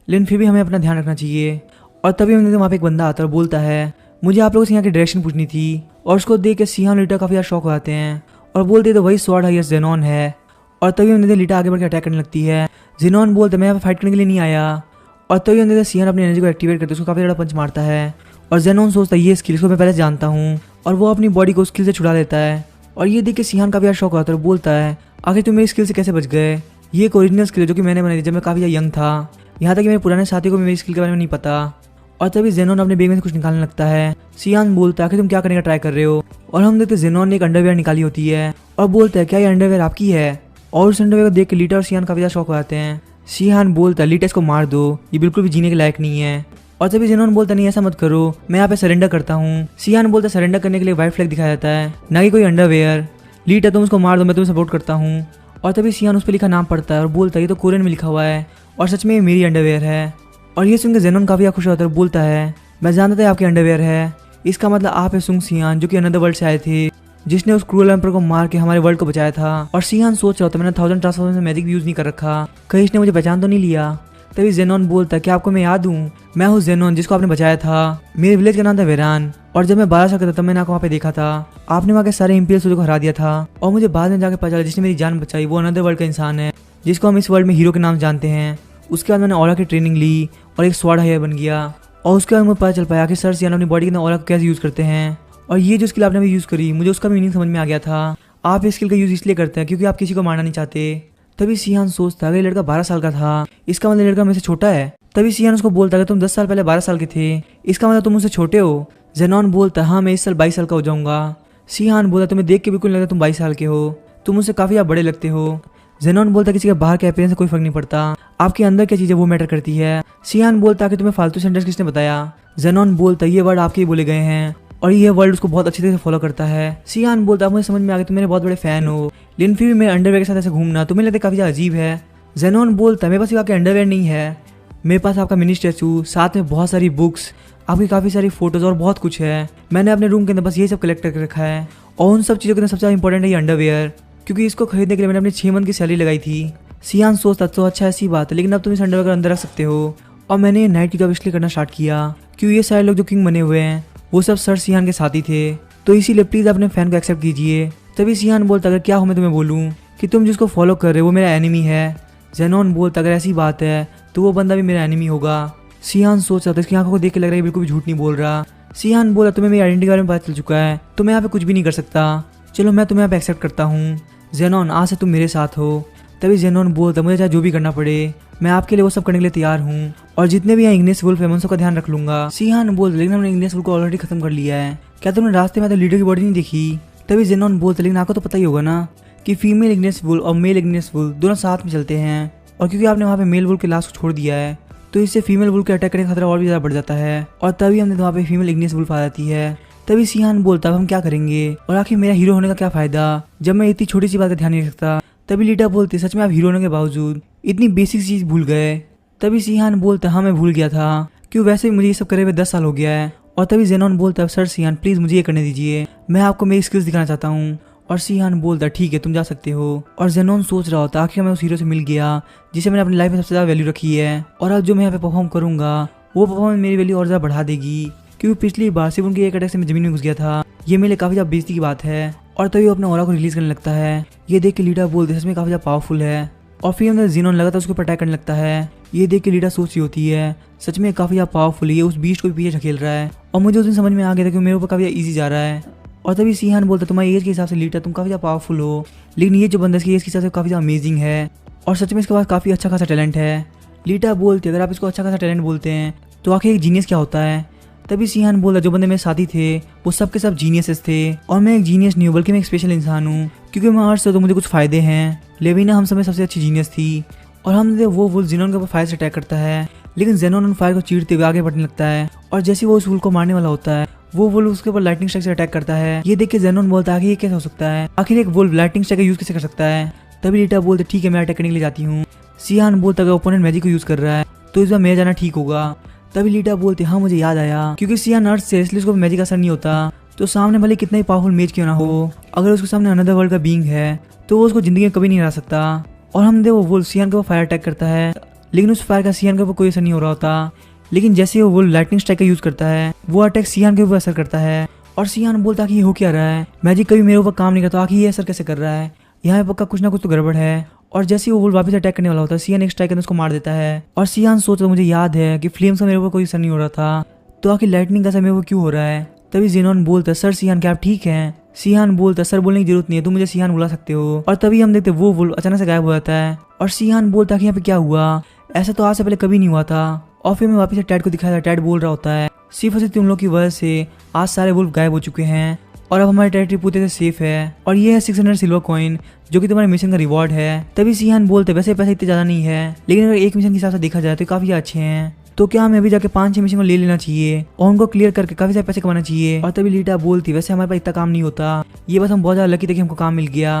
लेकिन फिर भी हमें अपना ध्यान रखना चाहिए। और तभी हमने वहाँ पे एक बंदा आता है और बोलता है मुझे आप लोगों से यहाँ की डायरेक्शन पूछनी थी और उसको देख के सियान लीटा काफी ज्यादा शौक हो जाते हैं और बोलते तो वही स्वॉर्ड हाइएस्ट जेनॉन है। और तभी हमने लीटा आगे बढ़ के अटैक करने लगती है। जेनॉन बोलते मैं यहाँ पे फाइट करने के लिए नहीं आया और तभी हमने सियान अपनी एनर्जी को एक्टिवेट करते उसको काफी ज्यादा पंच मारता है और जेनॉन सोचता है ये स्किल को मैं पहले जानता हूँ और वो अपनी बॉडी को स्किल से छुड़ा लेता है। और ये देख के सियान काफी ज्यादा शौक होता है और बोलता है आखिर तुम मेरी स्किल से कैसे बच गए ये एक ओरिजिनल स्किल है जो कि मैंने बनाई थी जब मैं काफी ज्यादा यंग था यहाँ तक कि मेरे पुराने साथी को भी मेरी स्किल के बारे में नहीं पता। और तभी जेनॉन अपने बैग में से कुछ निकालने लगता है। सियान बोलता है कि तुम क्या करने का ट्राई कर रहे हो और हम देखते जेनॉन ने एक अंडरवेयर निकाली होती है और बोलता है क्या ये अंडरवेयर आपकी है। और उस अंडरवेयर को देख के लीटा और सियान काफी ज्यादा शौक हो जाते हैं। सियान बोलता है लीटा इसको मार दो ये बिल्कुल भी जीने के लायक नहीं है। और तभी जेनॉन बोलता नहीं ऐसा मत करो मैं यहाँ पे सरेंडर करता हूँ। सियान बोलता सरेंडर करने के लिए व्हाइट फ्लैग दिखाया जाता है ना कि कोई अंडरवेयर। लीटा तुम उसको मार दो मैं तुम्हें सपोर्ट करता हूँ। और तभी सियान उस पर लिखा नाम पढ़ता है और बोलता है ये तो कोरियन में लिखा हुआ है और सच में ये मेरी अंडरवेयर है। और ये सुनकर जेनॉन काफी खुश होता है और बोलता है मैं जानता था आपकी अंडरवेयर है इसका मतलब आप है सुंग सियान जो कि अनदर वर्ल्ड से आए थे जिसने उस क्रूअल एम्पर को मार के हमारे वर्ल्ड को बचाया था। और सियान सोच रहा था मैंने 1000 ट्रांसफॉर्मेशन मैजिक भी यूज नहीं कर रखा कहीं इसने मुझे पहचान तो नहीं लिया। तभी जेनॉन बोलता है कि आपको मैं याद हूँ मैं हूँ जेनॉन जिसको आपने बचाया था मेरे विलेज का नाम था वेरान और जब मैं 12 साल का था तब मैंने आपको वहाँ पे देखा था आपने वहाँ के सारे इंपीरियल सोल्जर को हरा दिया था और मुझे बाद में जाकर पता चला जिसने मेरी जान बचाई वो अनदर वर्ल्ड का इंसान है जिसको हम इस वर्ल्ड में हीरो के नाम जानते हैं। उसके बाद मैंने ऑरा की ट्रेनिंग ली और एक स्वॉर्ड हायर बन गया और उसके बाद मुझे पता चल पाया कि सर सियान अपनी बॉडी के अंदर ऑरा को कैसे यूज करते हैं और ये जो स्किल आपने भी यूज करी मुझे उसका मीनिंग समझ में आ गया था। आप इस स्किल का यूज इसलिए करते हैं क्योंकि आप किसी को मारना नहीं चाहते। तभी सियान सोचता है, लड़का 12 साल का था, इसका मतलब लड़का मेरे से छोटा है। तभी सियान उसको बोलता है, तुम 10 साल पहले 12 साल के थे, इसका मतलब तुम मुझसे छोटे हो। जेनॉन बोलता है, हाँ मैं इस साल 22 साल का हो जाऊंगा। सियान बोलता, तुम्हें देख के बिल्कुल नहीं लगता तुम 22 साल के हो, तुम मुझसे काफी आप बड़े लगते हो। जेनॉन बोलता, किसी के बाहर के अपीयरेंस से कोई फर्क नहीं पड़ता, आपके अंदर क्या चीज है वो मैटर करती है। सियान बोलता कि तुम्हें फालतू सेंटेंस किसने बताया। जेनॉन बोलता, ये वर्ड आपके ही बोले गए हैं और ये वर्ड उसको बहुत अच्छी तरह से फॉलो करता है। सियान बोलता, मुझे समझ में आ गया तुम मेरे बहुत बड़े फैन हो, लेकिन फिर भी मेरे अंडरवेयर के साथ ऐसे घूमना तुम्हें लगता काफी अजीब है। जेनॉन बोलता, मेरे पास सिर्फ आपके अंडरवेयर नहीं है, मेरे पास आपका मिनी स्टैचू, साथ में बहुत सारी बुक्स, आपकी काफी सारी फोटोज और बहुत कुछ है। मैंने अपने रूम के अंदर बस ये सब कलेक्ट करके रखा है और उन सब चीजों के अंदर सबसे इंपॉर्टेंट है ये अंडरवेयर, क्योंकि इसको खरीदने के लिए मैंने अपनी 6 मंथ की सैलरी लगाई थी। सियान सोचता, तो अच्छा ऐसी बात है, लेकिन अब तुम इस अंडरवेयर को अंदर रख सकते हो। और मैंने ये नाइट की जॉब इसलिए करना स्टार्ट किया क्योंकि ये सारे लोग जो किंग बने हुए हैं वो सब सर सियान के साथी थे, तो इसीलिए प्लीज अपने फैन को एक्सेप्ट कीजिए। तभी सियान बोलता, अगर क्या हो मैं तुम्हें बोलूँ कि तुम जिसको फॉलो कर रहे हो वो मेरा एनिमी है। जेनॉन बोलता, अगर ऐसी बात है तो वो बंदा भी मेरा एनिमी होगा। सियान सोच रहा था, इसकी आंखों को देख के लग रहा है बिल्कुल भी झूठ नहीं बोल रहा। सियान बोला, तुम्हें मेरी आइडेंटिटी के बारे में पता चल चुका है, तो मैं यहाँ पे कुछ भी नहीं कर सकता, चलो मैं तुम्हें यहाँ पे एक्सेप्ट करता हूँ। जेनॉन, आज से तुम मेरे साथ हो। तभी जेनॉन बोलता, मुझे चाहे जो भी करना पड़े मैं आपके लिए वो सब करने के लिए तैयार हूँ, और जितने भी यहाँ इंग्लिश वुल्फ है मैं उन सबका ध्यान रख लूंगा। सियान बोलता, लेकिन हमने इंग्लिश वुल्फ को ऑलरेडी खत्म कर लिया है, क्या तुमने रास्ते में तो लीडर की बॉडी नहीं देखी। तभी जेनॉन बोलता, लेकिन आपको तो पता ही होगा ना कि फीमेल इग्निस वुल्फ और मेल इग्निस वुल्फ दोनों साथ में चलते हैं, और क्योंकि आपने वहाँ पे मेल वुल्फ के लाश को छोड़ दिया है तो इससे फीमेल वुल्फ के अटैक करने का खतरा और भी ज़्यादा बढ़ जाता है, और तभी हमने वहाँ पे फीमेल इग्निस वुल्फ आ जाती है। तभी सियान बोलता, हम क्या करेंगे और आखिर मेरा हीरो होने का क्या फायदा जब मैं इतनी छोटी सी बात का ध्यान नहीं रखता। तभी लीडा बोलती, सच में आप हीरो होने के बावजूद इतनी बेसिक चीज भूल गए। तभी सियान बोलता, हाँ मैं भूल गया था, क्यों वैसे भी मुझे ये सब करे हुए 10 साल हो गया है। और तभी जेनॉन बोलता, सर सियान प्लीज मुझे ये करने दीजिए, मैं आपको मेरी स्किल्स दिखाना चाहता हूँ। और सियान बोलता, ठीक है तुम जा सकते हो। और जेनॉन सोच रहा होता, आखिर मैं उस हीरो से मिल गया जिसे मैंने अपनी लाइफ में सबसे ज्यादा वैल्यू रखी है, और अब जो मैं यहाँ पे परफॉर्म करूंगा वो परफॉर्मेंस मेरी वैल्यू और ज्यादा बढ़ा देगी, क्योंकि पिछली बार सिर्फ उनके एक अटैक से मैं जमीन में घुस गया था, ये मेरे लिए काफी ज्यादा बेइज्जती की बात है। और तभी वो अपने ऑरा को रिलीज करने लगता है, ये देख के लीडा बोलते, सच में काफी ज्यादा पावरफुल है। और फिर अंदर जेनॉन लगातार उसके ऊपर अटैक करने लगता है, ये देख के लीडा सोच रही होती है, सच में काफी ज्यादा पावरफुल है, ये उस बीस्ट को भी पीछे ढकेल रहा है। और मुझे उस दिन समझ में आ गया था कि मेरे ऊपर काफी इजी जा रहा है। और तभी सियान बोलता, तुम्हारी एज के हिसाब से लीडा तुम काफी ज्यादा पावरफुल हो, लेकिन ये जो बंदा इसकी एज के हिसाब से काफी ज्यादा अमेजिंग है, और सच में इसके पास काफी अच्छा खासा टैलेंट है। लीडा बोलती, अगर आप इसको अच्छा खासा टैलेंट बोलते हैं तो आखिर एक जीनियस क्या होता है। तभी सियान बोला, जो बंदे मेरे साथी थे वो सब के सब जीनियसेस थे, और मैं एक जीनियस नहीं हूँ बल्कि मैं एक स्पेशल इंसान हूँ, क्योंकि मैं अर्थ से तो मुझे कुछ फायदे हैं। लेविना हम सब में सबसे अच्छी जीनियस थी, और हमने वो वुल्फ जेनॉन के ऊपर फायर से अटैक करता है, लेकिन जेनॉन उन फायर को चीरते हुए आगे बढ़ने लगता है, और जैसे वो उस वुल्फ को मारने वाला होता है वो वुल्फ उसके ऊपर लाइटनिंग स्ट्राइक से अटैक करता है। ये देख के जेनॉन बोलता है, ये कैसे हो सकता है, आखिर एक वुल्फ लाइटनिंग स्ट्राइक का यूज कैसे कर सकता है। तभी लीटा बोलते, ठीक है मैं अटैक करने के लिए जाती हूँ। सियान बोलता, अगर ओपोनेंट मैजिक को यूज कर रहा है तो इस बार मेरा जाना ठीक होगा। तभी लीटा बोलते, हाँ मुझे याद आया, क्योंकि सियान अर्थ से इसलिए उसको मैजिक असर नहीं होता, तो सामने भले कितना ही पावरफुल मेज क्यों ना हो, अगर उसके सामने अनदर वर्ल्ड का बीइंग है तो वो उसको जिंदगी में कभी नहीं हरा सकता। और हम वो वुल्फ सियान के ऊपर फायर अटैक करता है, लेकिन उस फायर का सियान के ऊपर कोई असर नहीं हो रहा होता, लेकिन जैसे वो वुल्फ लाइटनिंग स्ट्राइक का यूज करता है वो अटैक सियान के ऊपर असर करता है। और सियान बोलता कि ये हो क्या रहा है, मैजिक कभी मेरे ऊपर काम नहीं करता, आखिर ये असर कैसे कर रहा है, यहाँ पे पक्का कुछ ना कुछ तो गड़बड़ है। और जैसे वो वुल्फ वापस अटैक करने वाला होता है सियान एक स्ट्राइक करके उसको मार देता है। और सियान सोचता, मुझे याद है कि फ्लेम्स का मेरे ऊपर कोई असर नहीं हो रहा था, तो आखिर लाइटनिंग का असर मेरे ऊपर क्यों हो रहा है। तभी जेनॉन बोलता, सर सियान क्या आप ठीक हैं। सियान बोलता, सर बोलने की जरूरत नहीं है, तुम मुझे सियान बुला सकते हो। और तभी हम देखते वो वुल्फ अचानक से गायब हो जाता है, और सियान बोलता कि यहाँ पे क्या हुआ, ऐसा तो आज से पहले कभी नहीं हुआ था। और फिर मैं वापस टैड को दिखाया था, टैड बोल रहा होता है, सिर्फ और सिर्फ तुम लोग की वजह से आज सारे वुल्फ गायब हो चुके हैं, और अब हमारी टेरिटरी पूरी तरह से सेफ है, और ये है 600 सिल्वर कॉइन जो कि तुम्हारे मिशन का रिवॉर्ड है। तभी सियान बोलते, वैसे पैसे इतने ज्यादा नहीं है, लेकिन अगर एक मिशन के हिसाब से देखा जाए तो काफी अच्छे हैं, तो क्या हमें अभी जाके 5-6 मिशन को ले लेना चाहिए और उनको क्लियर करके काफी सारे पैसे कमाना चाहिए। और तभी लीटा बोलती, वैसे हमारे पास इतना काम नहीं होता, ये बस हम बहुत ज्यादा लकी थे कि हमको काम मिल गया।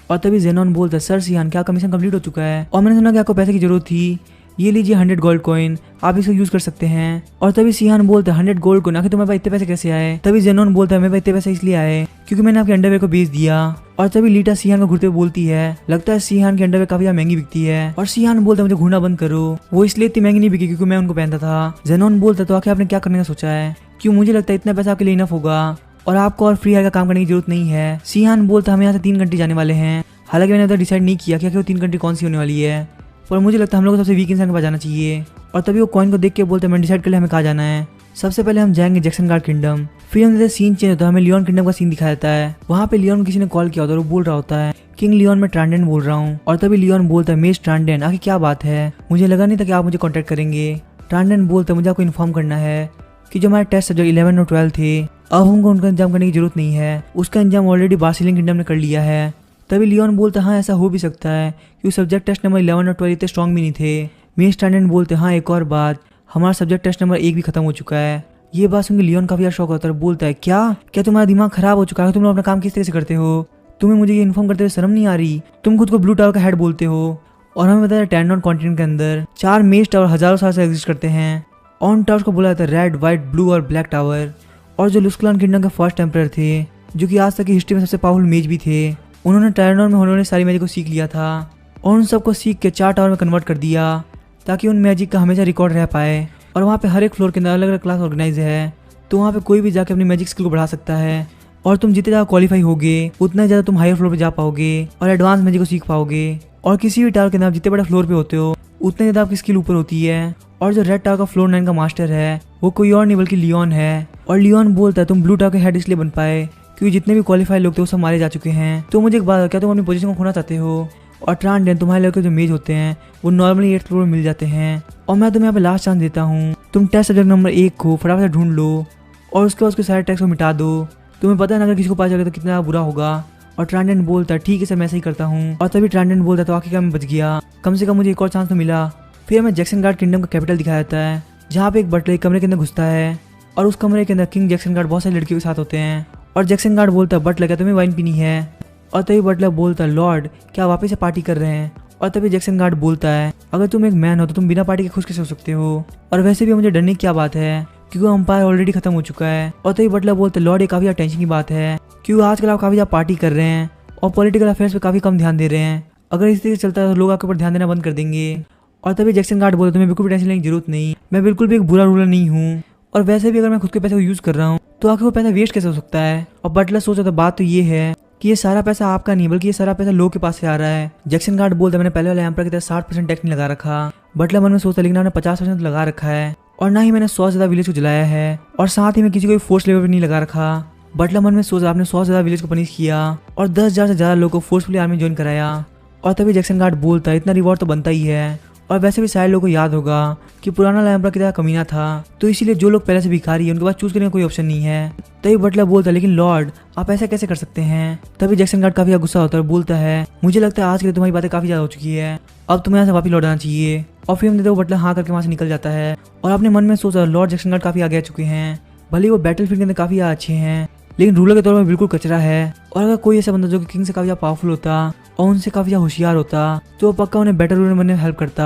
और तभी जेनॉन बोलता, सर सियान क्या आपका मिशन कंप्लीट हो चुका है, और मैंने सुना कि आपको पैसे की जरूरत थी, ये लीजिए 100 गोल्ड कॉइन, आप इसको यूज कर सकते हैं। और तभी सियान बोलता, 100 गोल्ड कॉइन, आखिर तुम्हारे पास इतने पैसे कैसे आए। तभी जेनॉन बोलता है, मेरे पास इतने पैसे इसलिए आए क्योंकि मैंने आपके अंडरवेयर को बेच दिया। और तभी लीटा सियान को घूरते हुए बोलती है, लगता है सियान के अंडरवेयर काफी महंगी बिकती है। और सियान बोलता है, मुझे घूरना बंद करो, वो इसलिए इतनी महंगी नहीं बिकी क्योंकि मैं उनको पहनता था। जेनॉन बोलता, तो आखिर आपने क्या करने का सोचा है, क्यों मुझे लगता है इतना पैसा आपके लिए इनफ होगा और आपको और फ्री हायर का काम करने की जरूरत नहीं है। सियान बोलता, हम यहाँ से 3 कंट्री जाने वाले हैं, हालांकि मैंने तो डिसाइड नहीं किया कि वो 3 कंट्री कौन सी होने वाली है, पर मुझे लगता है हम लोग को सबसे वीक इंसान के पास जाना चाहिए। और तभी वो कॉइन को देख के बोलते, मैंने डिसाइड कर लिया हमें कहाँ जाना है। सबसे पहले हम जाएंगे जैक्सन गार्ड किंगडम। फिर हम सीन चेंज होता है, हमें लियोन किंगडम का सीन दिखाया जाता है। वहाँ पे लियोन को किसी ने कॉल किया होता है और वो बोल रहा होता है किंग लियोन मैं ट्रांडेन बोल रहा हूँ। और तभी लियोन बोलता है मेज ट्रांडेन आखिर क्या बात है, मुझे लगा नहीं था कि आप मुझे कॉन्टेक्ट करेंगे। ट्रांडेन बोलता है मुझे आपको इन्फॉर्म करना है कि जो हमारे टेस्ट सब्जेक्ट 11 और 12 थे अब हमको उनका इंतजाम करने की जरूरत नहीं है, उसका इंतजाम ऑलरेडी बार्सिलियन किंगडम ने कर लिया है। तभी लियोन बोलता है हाँ ऐसा हो भी सकता है क्योंकि सब्जेक्ट टेस्ट नंबर 11 और 12 इतने स्ट्रॉन्ग भी नहीं थे। मेज ट्रांडेन बोलते हाँ एक और बात, हमारा सब्जेक्ट टेस्ट नंबर 1 भी खत्म हो चुका है। ये बात सुनकर लियोन काफी शौक होता है, बोलता है क्या तुम्हारा दिमाग खराब हो चुका है, तुम लोग अपना काम किस तरह से करते हो, तुम्हें मुझे ये इन्फॉर्म करते हुए शर्म नहीं आ रही, तुम खुद को ब्लू टावर का हेड बोलते हो। और हमें बताया टैंडन कॉन्टिनेंट के अंदर 4 मेज टावर हजारों साल से एग्जिस्ट करते हैं। ऑन टावर्स को बोला जाता है रेड, व्हाइट, ब्लू और ब्लैक टावर। और जो लुस्क्लान किंगडम के फर्स्ट एम्परर थे जो कि आज तक की हिस्ट्री में सबसे पावरफुल मेज भी थे, उन्होंने टैंडन में होने वाली सारी मैजिक को सीख लिया था और उन सबको सीख के 4 टावर में कन्वर्ट कर दिया ताकि उन मैजिक का हमेशा रिकॉर्ड रह पाए। और वहाँ पे हर एक फ्लोर के अंदर अलग अलग क्लास ऑर्गेनाइज है, तो वहाँ पे कोई भी जाके अपनी मैजिक स्किल को बढ़ा सकता है। और तुम जितने ज़्यादा क्वालिफाई होगे उतना ही ज़्यादा तुम हायर फ्लोर पे जा पाओगे और एडवांस मैजिक को सीख पाओगे। और किसी भी टावर के अंदर जितने बड़े फ्लोर पे होते हो उतने ज़्यादा आपकी स्किल ऊपर होती है। और जो रेड टावर का फ्लोर 9 का मास्टर है वो कोई और नहीं बल्कि लियोन है। और लियोन बोलता है तुम ब्लू टावर के हेड इसलिए बन पाए क्योंकि जितने भी क्वालिफाइड लोग थे वो सब मारे जा चुके हैं। तो मुझे एक बात, क्या तुम अपनी पोजीशन को खोना चाहते हो? और ट्रांडेन तुम्हारे लेवल के जो मेज होते हैं वो नॉर्मली 8th फ्लोर में मिल जाते हैं और मैं तुम्हें यहाँ पे लास्ट चांस देता हूँ, तुम टेस्ट सब्जेक्ट नंबर 1 को फटाफट से ढूंढ लो और उसके बाद उसके सारे टेक्स्ट को मिटा दो। तुम्हें पता है ना अगर किसी को पता चले तो कितना बुरा होगा। और ट्रांडेन बोलता है ठीक है सर मैं ऐसा ही करता हूँ। और तभी ट्रांडेन बोलता है तो आखिरकार मैं बच गया, कम से कम मुझे एक और चांस तो मिला। फिर हमें जैक्सन गार्ड किंगडम का कैपिटल दिखाया जाता है जहाँ पे एक बटलर एक कमरे के अंदर घुसता है और उस कमरे के अंदर किंग जैक्सन गार्ड बहुत सारी लड़कियों के साथ होते हैं। और जैक्सन गार्ड बोलता है बटलर क्या तुम्हें वाइन पीनी है? और तभी बटलर बोलता है लॉर्ड क्या वापस से पार्टी कर रहे हैं? और तभी जैक्सन गार्ड बोलता है अगर तुम एक मैन हो तो तुम बिना पार्टी के खुश कैसे हो सकते हो, और वैसे भी मुझे डरने की क्या बात है क्योंकि अंपायर ऑलरेडी खत्म हो चुका है। और तभी बटलर बोलता है लॉर्ड ये काफी टेंशन की बात है क्योंकि आजकल आप काफी ज्यादा पार्टी कर रहे हैं और पॉलिटिकल अफेयर्स पे काफी कम ध्यान दे रहे हैं, अगर इस तरीके से चलता है तो लोग आपके ऊपर ध्यान देना बंद कर देंगे। और तभी जैक्सन गार्ड बोलते तुम्हें बिल्कुल भी टेंशन लेने की जरूरत नहीं, मैं बिल्कुल भी एक बुरा रूलर नहीं हूँ और वैसे भी अगर मैं खुद के पैसे को यूज कर रहा हूँ तो आखिर वो पैसा वेस्ट कैसे हो सकता है। और बटलर सोचा तो बात तो ये है कि ये सारा पैसा आपका नहीं बल्कि ये सारा पैसा लोग के पास से आ रहा है। जैक्सन गार्ड बोलता है मैंने पहले वाले एम्पर की तरह 60% टैक्स नहीं लगा रखा। बटलर मन में सोचता लेकिन आपने 50% लगा रखा है और ना ही मैंने 100 से ज्यादा विलेज को जलाया है और साथ ही मैं किसी को फोर्स लेवल पर नहीं लगा रखा। बटलर मन में सोचा आपने 100 से ज्यादा विलेज को पनिश किया और 10,000 से ज्यादा लोगों को फोर्सफुली आर्मी ज्वाइन कराया। और तभी जैक्सन गार्ड बोलता है इतना रिवॉर्ड तो बनता ही है और वैसे भी सारे लोगों को याद होगा कि पुराना एम्पर की तरह कमीना था, तो इसीलिए जो लोग पहले से भिखारी है उनके पास चूज करने का कोई ऑप्शन नहीं है। तभी बटलर बोलता है लेकिन लॉर्ड आप ऐसा कैसे कर सकते हैं? तभी जैक्सन गार्ड काफी गुस्सा होता है और बोलता है मुझे लगता है आज के लिए तुम्हारी बातें काफी ज्यादा हो चुकी है, अब तुम्हें यहाँ से वापस लौटाना चाहिए। और फिर हम देखते बटलर हाँ करके वहाँ से निकल जाता है और अपने मन में सोचा लॉर्ड जैक्सन गार्ड काफी आगे आ चुके हैं, भले वो बैटलफील्ड के अंदर काफी अच्छे हैं लेकिन रूलर के तौर पर बिल्कुल कचरा है। और अगर कोई ऐसा बंदा जो कि किंग से काफी पावरफुल होता और उनसे काफी होशियार होता तो वो पक्का उन्हें बेटर रूलर बनने में हेल्प करता।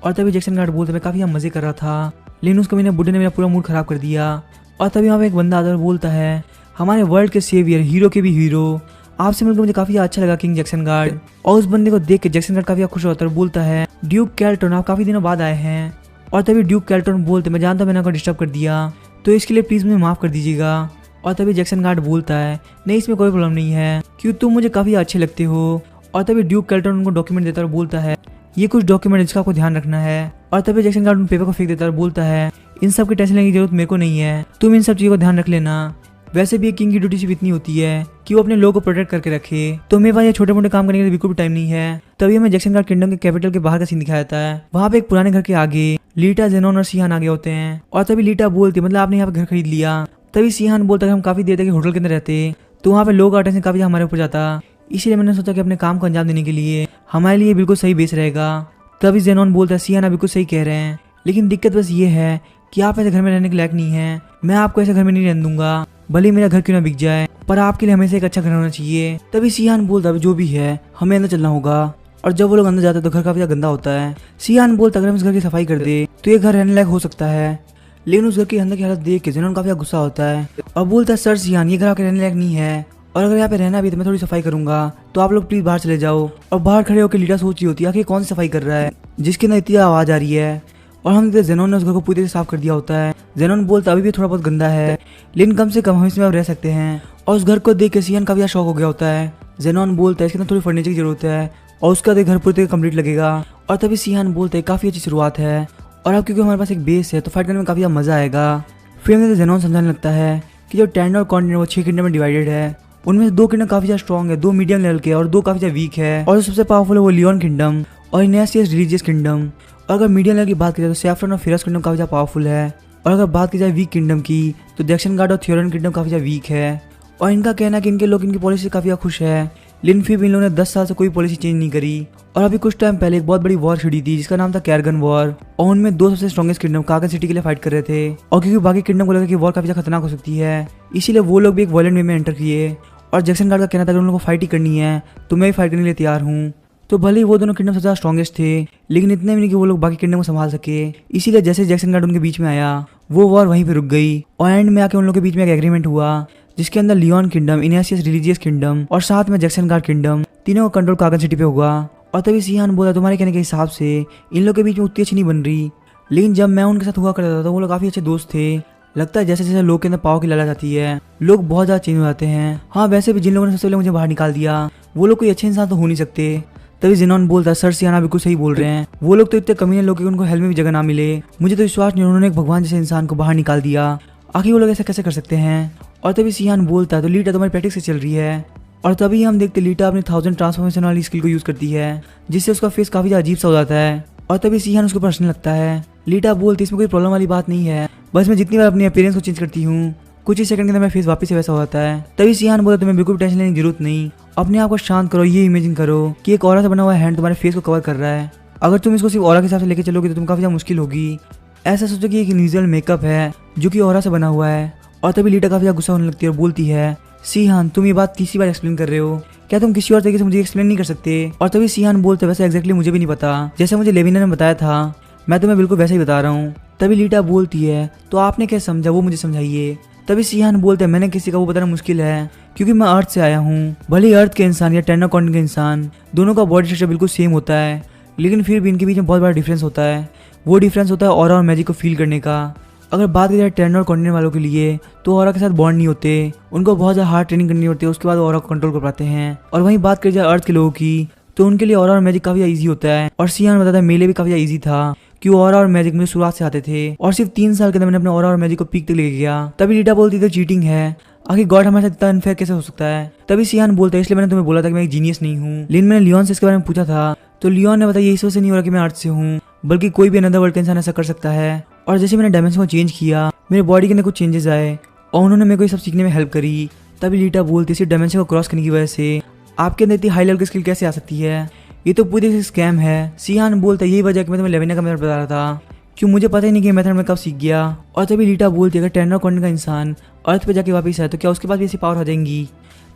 और तभी जैक्सन गार्ड बोलता मैं काफी मजे कर रहा था लेकिन उसको मेरे बुढ़े ने मेरा पूरा मूड खराब कर दिया। और तभी वहाँ पे एक बंदा आता है बोलता है हमारे वर्ल्ड के सेवियर हीरो के भी हीरो, आपसे मिलकर मुझे काफी अच्छा लगा किंग जैक्सन गार्ड। और उस बंदे को देख के जैक्सन गार्ड काफी खुश होता है और बोलता है ड्यूक कैल्टन आप काफी दिनों बाद आए हैं। और तभी ड्यूक कैल्टन बोलते मैं जानता हूँ मैंने आपको डिस्टर्ब कर दिया तो इसके लिए प्लीज मुझे माफ कर दीजिएगा। और तभी जैक्सन गार्ड बोलता है नहीं इसमें कोई प्रॉब्लम नहीं है क्योंकि तुम मुझे काफी अच्छे लगते हो। और तभी ड्यूक कैल्टन उनको डॉक्यूमेंट देता है और बोलता है ये कुछ डॉक्यूमेंट जिसका आपको ध्यान रखना है। और तभी जैक्सन गार्ड उन पेपर को फेंक देता है और बोलता है इन सब की टेंशन लेने की जरूरत मेरे को नहीं है, तुम इन सब चीजों को ध्यान रख लेना। वैसे भी एक किंग की ड्यूटी सिर्फ इतनी होती है कि वो अपने लोगों को प्रोटेक्ट करके रखे, तो मेरे पास ये छोटे मोटे काम करने के लिए बिल्कुल भी टाइम नहीं है। तभी हमें जैक्सन गार्ड किंगडम के कैपिटल के बाहर का सीन दिखाया जाता है, वहाँ पे एक पुराने घर के आगे लीटा, जेनोन और सिहान आगे होते हैं। और तभी लीटा बोलती मतलब आपने यहाँ पे घर खरीद लिया। तभी सिहान बोलता है हम काफी देर तक होटल के अंदर रहते तो वहाँ पे लोग का अटेंशन काफी हमारे ऊपर जाता, इसीलिए मैंने सोचा कि अपने काम को अंजाम देने के लिए हमारे लिए बिल्कुल सही बेस रहेगा। तभी जेनोन बोलता है सिहाना बिल्कुल सही कह रहे हैं लेकिन दिक्कत बस ये है कि आप ऐसे घर में रहने के लायक नहीं है, मैं आपको ऐसे घर में नहीं रहने दूंगा, भले मेरा घर क्यों ना बिक जाए पर आपके लिए हमेशा एक अच्छा घर होना चाहिए। तभी सिहान बोलता है जो भी है हमें अंदर चलना होगा। और जब वो लोग अंदर जाते हैं तो घर काफी गंदा होता है। सिहान बोलता अगर हम इस घर की सफाई कर दे तो ये घर रहने लायक हो सकता है, लेकिन उस घर के अंदर की हालत देख के जेनोन काफी गुस्सा होता है और बोलता है सर सिहान ये घर आपके रहने लायक नहीं है और अगर यहाँ पे रहना भी तो मैं थोड़ी सफाई करूंगा, तो आप लोग प्लीज बाहर चले जाओ। और बाहर खड़े होकर लीडा सोच रही होती है आखिर कौन सी सफाई कर रहा है जिसके अंदर इतनी आवाज आ रही है। और हम जेनोन ने उस घर को पूरी तरह साफ कर दिया होता है। जेनोन बोलता अभी भी थोड़ा बहुत गंदा है लेकिन कम से कम हम इसमें अब रह सकते हैं। और उस घर को देख के सिहान काफी शौक हो गया होता है। जेनोन बोलता है इसके अंदर थोड़ी फर्नीचर की जरूरत है और उसका घर पूरी तरह कम्प्लीट लगेगा। और तभी सिहान बोलते हैं काफी अच्छी शुरुआत है और अब क्योंकि हमारे पास एक बेस है तो फाइट करने में काफी मजा आएगा। फिर हमें जेनोन समझाने लगता है कि जो टैंडन और कॉन्टिनेंट वो 6 किंगडम में डिवाइडेड है उनमें से 2 किंगडम काफी ज्यादा स्ट्रॉन्ग है, 2 मीडियम लेवल के और 2 काफी ज्यादा वीक है। और जो सबसे पावरफुल है वो लियोन किंगडम और इग्नासियस रिलीजियस किंगडम। और अगर मीडियम लेवल की बात करें तो सैफरन और फिरस किंगडम काफी ज्यादा पावरफुल है। और अगर बात की जाए वीक किंगडम की तो जैक्सन गार्ड और थियोरन किंगडम काफी ज्यादा वीक है। और इनका कहना है कि इनके लोग इनकी पॉलिसी से काफी खुश है, लेकिन फिर भी इन लोगों ने 10 साल से कोई पॉलिसी चेंज नहीं करी। और अभी कुछ टाइम पहले एक बहुत बड़ी वॉर छिड़ी थी जिसका नाम था कैरगन वॉर। और उनमें 2 सबसे स्ट्रॉन्गेस्ट किंगडम कागन सिटी के लिए फाइट कर रहे थे। और क्योंकि बाकी किंगडम को लगा कि वॉर काफी ज्यादा खतरनाक हो सकती है, इसीलिए वो लोग भी एक वायलेंट वे में एंटर किए। और जैक्सन गार्ड का कहना था कि उन लोगों को फाइट ही करनी है तो मैं भी फाइट करने के लिए तैयार हूँ। तो भले ही वो दोनों किंगडम सबसे ज्यादा स्ट्रॉन्गेस्ट थे, लेकिन इतने भी नहीं कि वो लोग बाकी किंगडम को संभाल सके। इसीलिए जैसे जैक्सन गार्ड उनके बीच में आया वो वॉर वहीं पे रुक गई। और एंड में आके उन लोगों के बीच में एक एग्रीमेंट हुआ जिसके अंदर लियोन किंगडम, इग्नासियस रिलीजियस किंगडम और साथ में जैक्सन गार्ड किंगडम तीनों का कंट्रोल कागन सिटी पे होगा। और तभी सिहान बोला तुम्हारे कहने के हिसाब से इन लोग के बीच में उतनी अच्छी नहीं बन रही, लेकिन जब मैं उनके साथ हुआ करता था तो वो लोग काफी अच्छे दोस्त थे। लगता है जैसे जैसे लोग के अंदर पावर की लालच आती है लोग बहुत ज्यादा चेंज हो जाते हैं। हाँ वैसे भी जिन लोगों ने सबसे पहले मुझे बाहर निकाल दिया वो लोग कोई अच्छे इंसान तो हो नहीं सकते। तभी जेनॉन बोलता सर सियाना बिल्कुल सही बोल रहे हैं, वो लोग तो इतने कमीने लोग कि उनको हेल में भी जगह ना मिले। मुझे तो विश्वास नहीं उन्होंने एक भगवान जैसे इंसान को बाहर निकाल दिया, आखिर वो लोग ऐसा कैसे कर सकते हैं। और तभी सियान बोलता है तो लीटा तुम्हारी प्रैक्टिस से चल रही है। और तभी हम देखते लीटा अपनी 1000 ट्रांसफॉर्मेशन वाली स्किल को यूज करती है जिससे उसका फेस काफी ज्यादा अजीब सा हो जाता है। और तभी सियान उसको हंसने लगता है। लीटा बोलती इसमें कोई प्रॉब्लम वाली बात नहीं है, बस मैं जितनी बार अपनी अपीयरेंस को चेंज करती हूँ कुछ ही सेकंड के अंदर मेरा फेस वापस से वैसा हो जाता है। तभी सियान बोलता तुम्हें बिल्कुल टेंशन लेने की जरूरत नहीं, अपने आप को शांत करो, ये इमेजिन करो कि एक ऑरा से बना हुआ हैंड तुम्हारे फेस को कवर कर रहा है। अगर तुम इसको सिर्फ ऑरा के हिसाब से लेके चलोगे तो तुम काफी ज्यादा मुश्किल होगी। ऐसा सोचो कि एक इनिशियल मेकअप है जो कि ऑरा से बना हुआ है। और तभी लीटा काफी ज्यादा गुस्सा होने लगती है और बोलती है सिहान तुम ये बात तीसरी बार एक्सप्लेन कर रहे हो, क्या तुम किसी और तरीके से मुझे एक्सप्लेन नहीं कर सकते। और तभी सिहान बोलते वैसे एग्जैक्टली मुझे भी नहीं पता, जैसे मुझे लेविना ने बताया था मैं तुम्हें बिल्कुल वैसे ही बता रहा हूँ। तभी लीटा बोलती है तो आपने क्या समझा वो मुझे समझाइए। तभी सिहान बोलते हैं मैंने किसी का वो बताना मुश्किल है क्योंकि मैं अर्थ से आया हूँ। भले ही अर्थ के इंसान या टेनर कॉन्टिनेंट के इंसान दोनों का बॉडी स्ट्रक्चर बिल्कुल सेम होता है, लेकिन फिर भी इनके बीच में बहुत बड़ा डिफरेंस होता है। वो डिफरेंस होता है ऑरा और मैजिक को फील करने का। अगर बात की जाए टेनर कॉन्टिनेंट वालों के लिए तो ऑरा के साथ बॉन्ड नहीं होते, उनको बहुत ज़्यादा हार्ड ट्रेनिंग करनी होती है, उसके बाद ऑरा को कंट्रोल कर पाते हैं। और वहीं बात करी जाए अर्थ के लोगों की तो उनके लिए ऑरा और मैजिक काफी ईजी होता है। और सिहान बताता है मेरे लिए भी काफी ईजी था कि ऑरा और मैजिक मुझे शुरुआत से आते थे और सिर्फ 3 साल के अंदर मैंने अपने ऑरा और मैजिक को पीक तक लेके गया। तभी लीटा बोलती थी चीटिंग है, आखिर गॉड हमारे साथ इतना अनफेयर कैसे हो सकता है। तभी सिहान बोलता है इसलिए मैंने तुम्हें बोला था कि मैं एक जीनियस नहीं हूँ, लेकिन मैंने लियोन से इसके बारे में पूछा था तो लियोन ने बताया इस वजह से नहीं हो रहा कि मैं अर्थ से हूँ, बल्कि कोई भी अनदर वर्ल्ड का इंसान ऐसा कर सकता है। और जैसे मैंने डायमेंशन को चेंज किया मेरे बॉडी के अंदर कुछ चेंजेस आए और उन्होंने मेरे को ये सब सीखने में हेल्प करी। तभी लीटा बोलती सिर्फ डायमेंशन को क्रॉस करने की वजह से आपके अंदर इतनी हाई लेवल की स्किल कैसे आ सकती है, ये तो पूरी स्कैम है। सिहान बोलता है यही वजह कि मैं तुम्हें लेविना का मेथड बता रहा था, क्यों मुझे पता ही नहीं कि मेथड में कब सीख गया। और तभी लीटा बोलती है अगर टेनर कॉन्टिनेंट का इंसान अर्थ पे जाके वापस आए तो क्या उसके पास भी ऐसी पावर हो जाएंगी।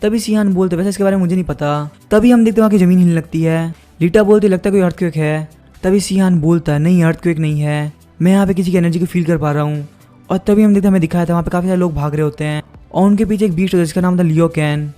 तभी सिहान बोलते वैसे इसके बारे में मुझे नहीं पता। तभी हम देखते वहाँ की जमीन हिलने लगती है। लीटा बोलती लगता है कोई अर्थक्वेक है। तभी सिहान बोलता है नहीं अर्थक्वेक नहीं है, मैं यहाँ पे किसी की एनर्जी को फील कर पा रहा हूँ। और तभी हम देखते हमें दिखाया था वहाँ पे काफी सारे लोग भाग रहे होते हैं और उनके पीछे एक बीस्ट होता है जिसका नाम था लियो कैन।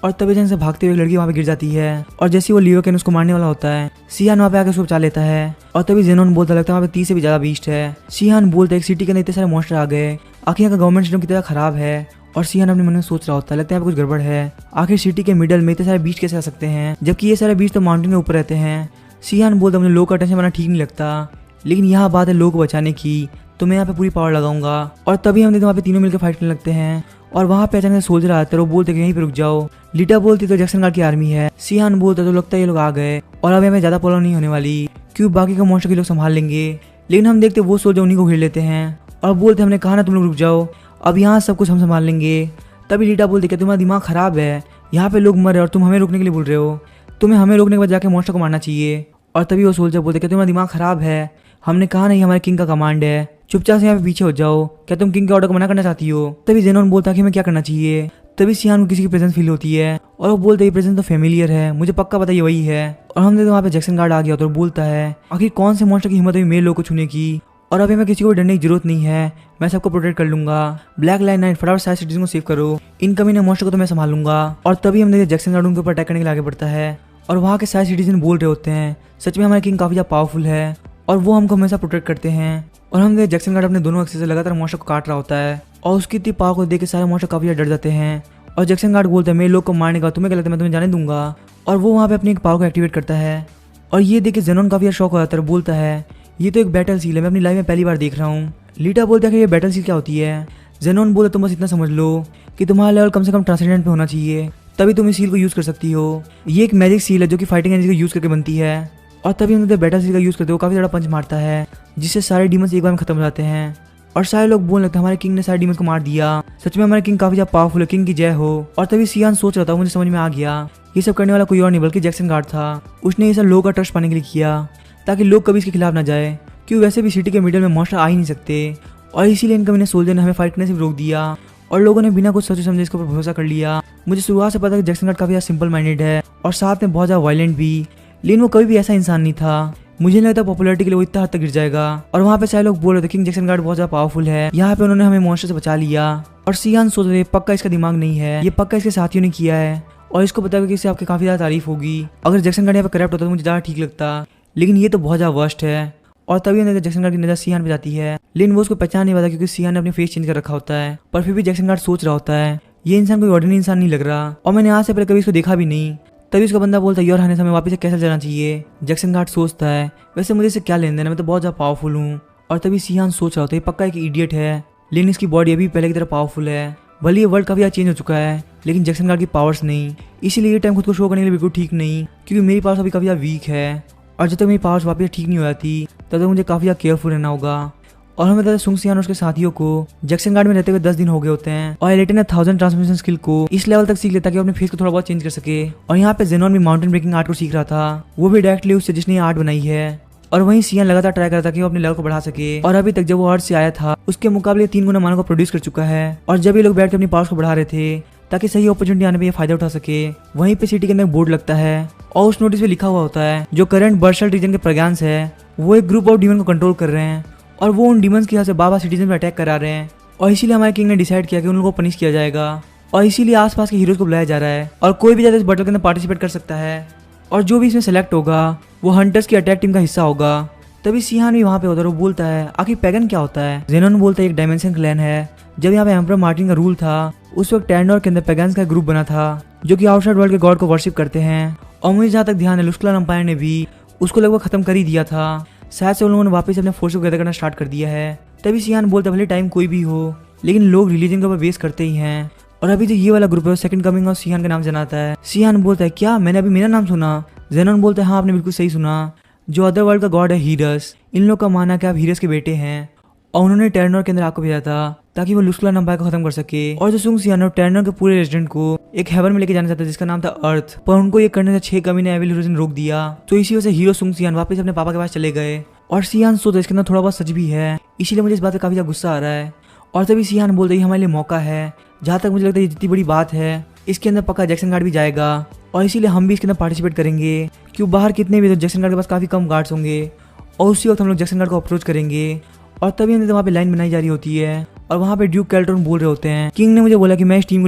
और तभी जैसे भागते हुए एक लड़की वहाँ पे गिर जाती है और जैसे वो लियो कैन उसको मारने वाला होता है सिहान वहाँ पे आके उसको बचा लेता है। और तभी जेनॉन बोलता लगता है वहाँ पे 30 से भी ज्यादा बीस्ट है। सिहान बोलता है एक सिटी के अंदर इतने सारे मॉन्स्टर आ गए, आखिर यहाँ का गवर्नमेंट सिस्टम कितना खराब है। और सिहान अपने मन में सोच रहा होता है लगता है कुछ गड़बड़ है, आखिर सिटी के मिडल में इतने सारे बीस्ट कैसे आ सकते हैं जबकि ये सारे बीस्ट तो माउंटेन के ऊपर रहते हैं। सिहान बोलता मुझे लोग का टेंशन बना ठीक नहीं लगता, लेकिन यहाँ बात है लोग को बचाने की तो मैं यहाँ पे पूरी पावर लगाऊंगा। और तभी हम देखते वहाँ पे तीनों मिलकर फाइट करने लगते हैं और वहाँ पे अचानक सोल्जर आते हैं और वो बोलते कि यहीं पे रुक जाओ। लीटा बोलती तो जैक्सन गार्ड की आर्मी है। सिहान बोलता तो लगता है ये लोग आ गए और अब हमें ज्यादा प्रॉब्लम नहीं होने वाली क्योंकि बाकी का मॉन्स्टर के लोग संभाल लेंगे। लेकिन हम देखते वो सोल्जर उन्हीं को घेर लेते हैं और बोलते हमने कहा ना तुम लोग रुक जाओ, अब यहाँ सब कुछ हम संभाल लेंगे। तभी लीटा बोलती क्या तुम्हारा दिमाग खराब है, यहाँ पे लोग मरे और तुम हमें रोकने के लिए बोल रहे हो, तुम्हें हमें रोकने के बाद जाके मॉन्स्टर को मारना चाहिए। और तभी वो सोल्जर बोलते क्या तुम्हारा दिमाग खराब है, हमने कहा नहीं हमारे किंग का कमांड है, चुपचाप से यहाँ पे पीछे हो जाओ, क्या तुम किंग के ऑर्डर को मना करना चाहती हो। तभी जेनॉन बोलता कि हमें क्या करना चाहिए। तभी सिहान को किसी की प्रेजेंस फील होती है और वो बोलते ये प्रेजेंस तो फेमिलियर है, मुझे पक्का पता ये वही है। और हम देखते वहाँ पे जैक्सन गार्ड आ गया तो बोलता है आखिर कौन से मॉन्स्टर की हिम्मत हुई मेरे लोग को छूने की, और अभी मैं किसी को डरने की जरूरत नहीं है, मैं सबको प्रोटेक्ट कर लूंगा। ब्लैक लाइन नाइट फटाफट सारे सिटीजन को सेव करो, इनकमिंग मॉन्स्टर को तो मैं संभाल लूंगा। और तभी हम देखते जैक्सन गार्ड उनके ऊपर अटैक करने के लिए आगे बढ़ता है और वहाँ के सारे सिटीजन बोल रहे होते हैं सच में हमारे किंग काफी ज्यादा पावरफुल है और वो हमको हमेशा प्रोटेक्ट करते हैं। और हम देखते जैक्सन गार्ड अपने दोनों एक्सेस से लगातार मॉन्स्टर को काट रहा होता है और उसकी इतनी पावर को देख के सारे मॉन्स्टर काफी ज्यादा डर जाते हैं। और जैक्सन गार्ड बोलता है मेरे लोग को मारने का तुम्हें क्या लगता है मैं तुम्हें जाने दूंगा। और वो वहाँ पे अपनी एक पावर को एक्टिवेट करता है और ये देख के जेनॉन काफी शॉक हो जाता है, बोलता है ये तो एक बैटल सील है, मैं अपनी लाइफ में पहली बार देख रहा हूँ। लीटा बोलता है कि ये बैटल सील क्या होती है। जेनोन बोलता तुम बस इतना समझ लो कि तुम्हारा लेवल कम से कम ट्रांसेंडेंट पे होना चाहिए, तभी तुम इस सील को यूज कर सकती हो। ये एक मैजिक सील है जो कि फाइटिंग एनर्जी को यूज करके बनती है, और तभी हम बेटा सील का यूज करते हो काफी ज्यादा पंच मारता है, जिससे सारे डीमंस एक बार में खत्म हो जाते हैं। और सारे लोग बोलने लगते हैं हमारे किंग ने सारे डीमंस को मार दिया, सच में हमारे किंग काफी ज्यादा पावरफुल है, किंग की जय हो। और तभी सियान सोच रहा था, मुझे समझ में आ गया ये सब करने वाला कोई और नहीं बल्कि जैक्सन गार्ड था। उसने ये सब लोगों का ट्रस्ट पाने के लिए किया ताकि लोग कभी इसके खिलाफ ना जाए, क्योंकि वैसे भी सिटी के मिडिल में मॉन्स्टर आ ही नहीं सकते। और इसीलिए इनका मैंने सोल्जर ने हमें फाइट करने से रोक दिया, और लोगों ने बिना कुछ सोचे समझे इसके ऊपर भरोसा कर लिया। मुझे शुरुआत से पता कि जैक्सन गार्ड काफी ज्यादा सिंपल माइंडेड है और साथ में बहुत ज्यादा वायलेंट भी, लेकिन वो कभी भी ऐसा इंसान नहीं था। मुझे नहीं लगता पॉपुलैरिटी के लिए वो इतना हद तक गिर जाएगा। और वहाँ पे सारे लोग बोल रहे थे किंग जैक्सन गार्ड बहुत ज्यादा पावरफुल है, यहाँ पे उन्होंने हमें मॉन्स्टर से बचा लिया। और सियान सोच रहे पक्का इसका दिमाग नहीं है, ये पक्का इसके साथियों ने किया है, और इसको पता है कि इससे आपकी काफी ज्यादा तारीफ होगी। अगर जैक्सन गार्ड यहाँ पे करप्ट होता तो मुझे ज्यादा ठीक लगता, लेकिन ये तो बहुत ज्यादा वर्स्ट है। और तभी जैक्सन गार्ड की नजर सियान पे जाती है, लेकिन वो उसको पहचान नहीं पाता क्योंकि सियान ने अपनी फेस चेंज कर रखा होता है। पर फिर भी जैक्सन गार्ड सोच रहा होता है ये इंसान कोई ऑर्डिनरी इंसान नहीं लग रहा, और मैंने आज से पहले कभी इसको देखा भी नहीं। तभी उसका बंदा बोलता है योर हाइनेस हमें वापस से कैसे जाना चाहिए। जैक्सन गार्ड सोचता है वैसे मुझे इससे क्या लेन देना, मैं तो बहुत ज्यादा पावरफुल हूँ। और तभी सियान सोच रहा होता है पक्का एक इडियट है, लेकिन इसकी बॉडी अभी पहले की तरह पावरफुल है। भले ये वर्ल्ड काफी चेंज हो चुका है, लेकिन जैक्सन गार्ड की पावर्स नहीं, इसीलिए ये टाइम खुद को शो करने के लिए बिल्कुल ठीक नहीं, क्योंकि मेरी पावर्स अभी काफी वीक है, और जब तक मेरी पावर्स वापस ठीक नहीं हो जाती तब तक मुझे काफी ज्यादा केयरफुल रहना होगा। और हमें बताया सुंग सियान और उसके साथियों को जैक्सन गार्ड में रहते हुए 10 दिन हो गए होते हैं, और एलेटन ने 1000 ट्रांसफॉर्मेशन स्किल को इस लेवल तक सीख लेता कि अपने फेस को थोड़ा बहुत चेंज कर सके। और यहाँ पे जेनोन भी माउंटेन ब्रेकिंग आर्ट को सीख रहा था, वो भी डायरेक्टली उससे जिसने आर्ट बनाई है। और वहीं सियान लगातार ट्राई करता कि वो अपने लेवल को बढ़ा सके, और अभी तक जब वो अर्थ से आया था उसके मुकाबले 3 गुना मानव को प्रोड्यूस कर चुका है। और जब ये लोग बैठ कर अपनी पावर्स को बढ़ा रहे थे ताकि सही अपॉर्चुनिटी आने पे ये फायदा उठा सके, वहीं पे सिटी के अंदर बोर्ड लगता है, और उस नोटिस पे लिखा हुआ होता है जो करंट बर्शल रीजन के प्रज्ञान है वो एक ग्रुप ऑफ डीमन को कंट्रोल कर रहे हैं, और वो उन डीमंस की वजह से बाबा सिटीजन पे अटैक करा रहे हैं। और इसीलिए हमारे किंग ने डिसाइड किया कि उन लोगों को पनिश किया जाएगा, और इसीलिए आसपास के हीरोज को बुलाया जा रहा है, और कोई भी ज्यादा इस बैटल के अंदर पार्टिसिपेट कर सकता है, और जो भी इसमें सेलेक्ट होगा वो हंटर्स की अटैक टीम का हिस्सा होगा। तभी सियान भी वहाँ पे होता है, वो बोलता है आखिर पैगन क्या होता है। जेनोन बोलता है एक डायमेंशन क्लैन है, जब यहाँ पे एम्परर मार्टिन का रूल था उस वक्त टैंडोर के अंदर पैगन्स का ग्रुप बना था जो कि आउटसाइड वर्ल्ड के गॉड को वर्शिप करते हैं। और मुझे जहाँ तक ध्यान है लुस्कुलान एम्पायर ने भी उसको लगभग खत्म कर ही दिया था, शायद से उन लोगों ने वापस अपने फोर्स को गैदर करना स्टार्ट कर दिया है। तभी सियान बोलता भले टाइम कोई भी हो, लेकिन लोग रिलीजन के ऊपर बेस करते ही हैं, और अभी जो ये वाला ग्रुप है सेकंड कमिंग ऑफ सियान के नाम से जाता है। सियान बोलता है क्या मैंने अभी मेरा नाम सुना। जेनोन बोलता है हाँ आपने बिल्कुल सही सुना, जो अदर वर्ल्ड का गॉड है हीरस, इन लोग का मानना है कि आप हीरस के बेटे हैं, और उन्होंने टर्नर के अंदर आपको भेजा था ताकि वो लुस्कुलान एम्पायर को खत्म कर सके। और जो सुंग सियान और टर्नर के पूरे रेजिडेंट को एक हेवन में लेके जाना चाहता जिसका नाम था अर्थ, पर उनको ये करने से 6 कमीने एविल हीरोज ने रोक दिया। तो इसी वजह से हीरो सुंग सियान वापस अपने पापा के पास चले गए। और सियान सोचता इसके अंदर थोड़ा बहुत सच भी है, इसीलिए मुझे इस बात पे काफी ज्यादा गुस्सा आ रहा है। और तभी सियान बोलते है हमारे लिए मौका है, जहाँ तक मुझे लगता है ये जितनी बड़ी बात है इसके अंदर पक्का जैक्सन गार्ड भी जाएगा, और इसीलिए हम भी इसके अंदर पार्टिसिपेट करेंगे, क्योंकि बाहर कितने भी तो जैक्सन गार्ड के पास काफी कम गार्ड्स होंगे, और उसी वक्त हम लोग जैक्सन गार्ड को अप्रोच करेंगे। और तभी हमने वहाँ पे लाइन बनाई जा रही होती है, और वहाँ पे ड्यूक कैल्ट्रॉन बोल रहे होते हैं किंग ने मुझे बोला कि मैं इस टीम को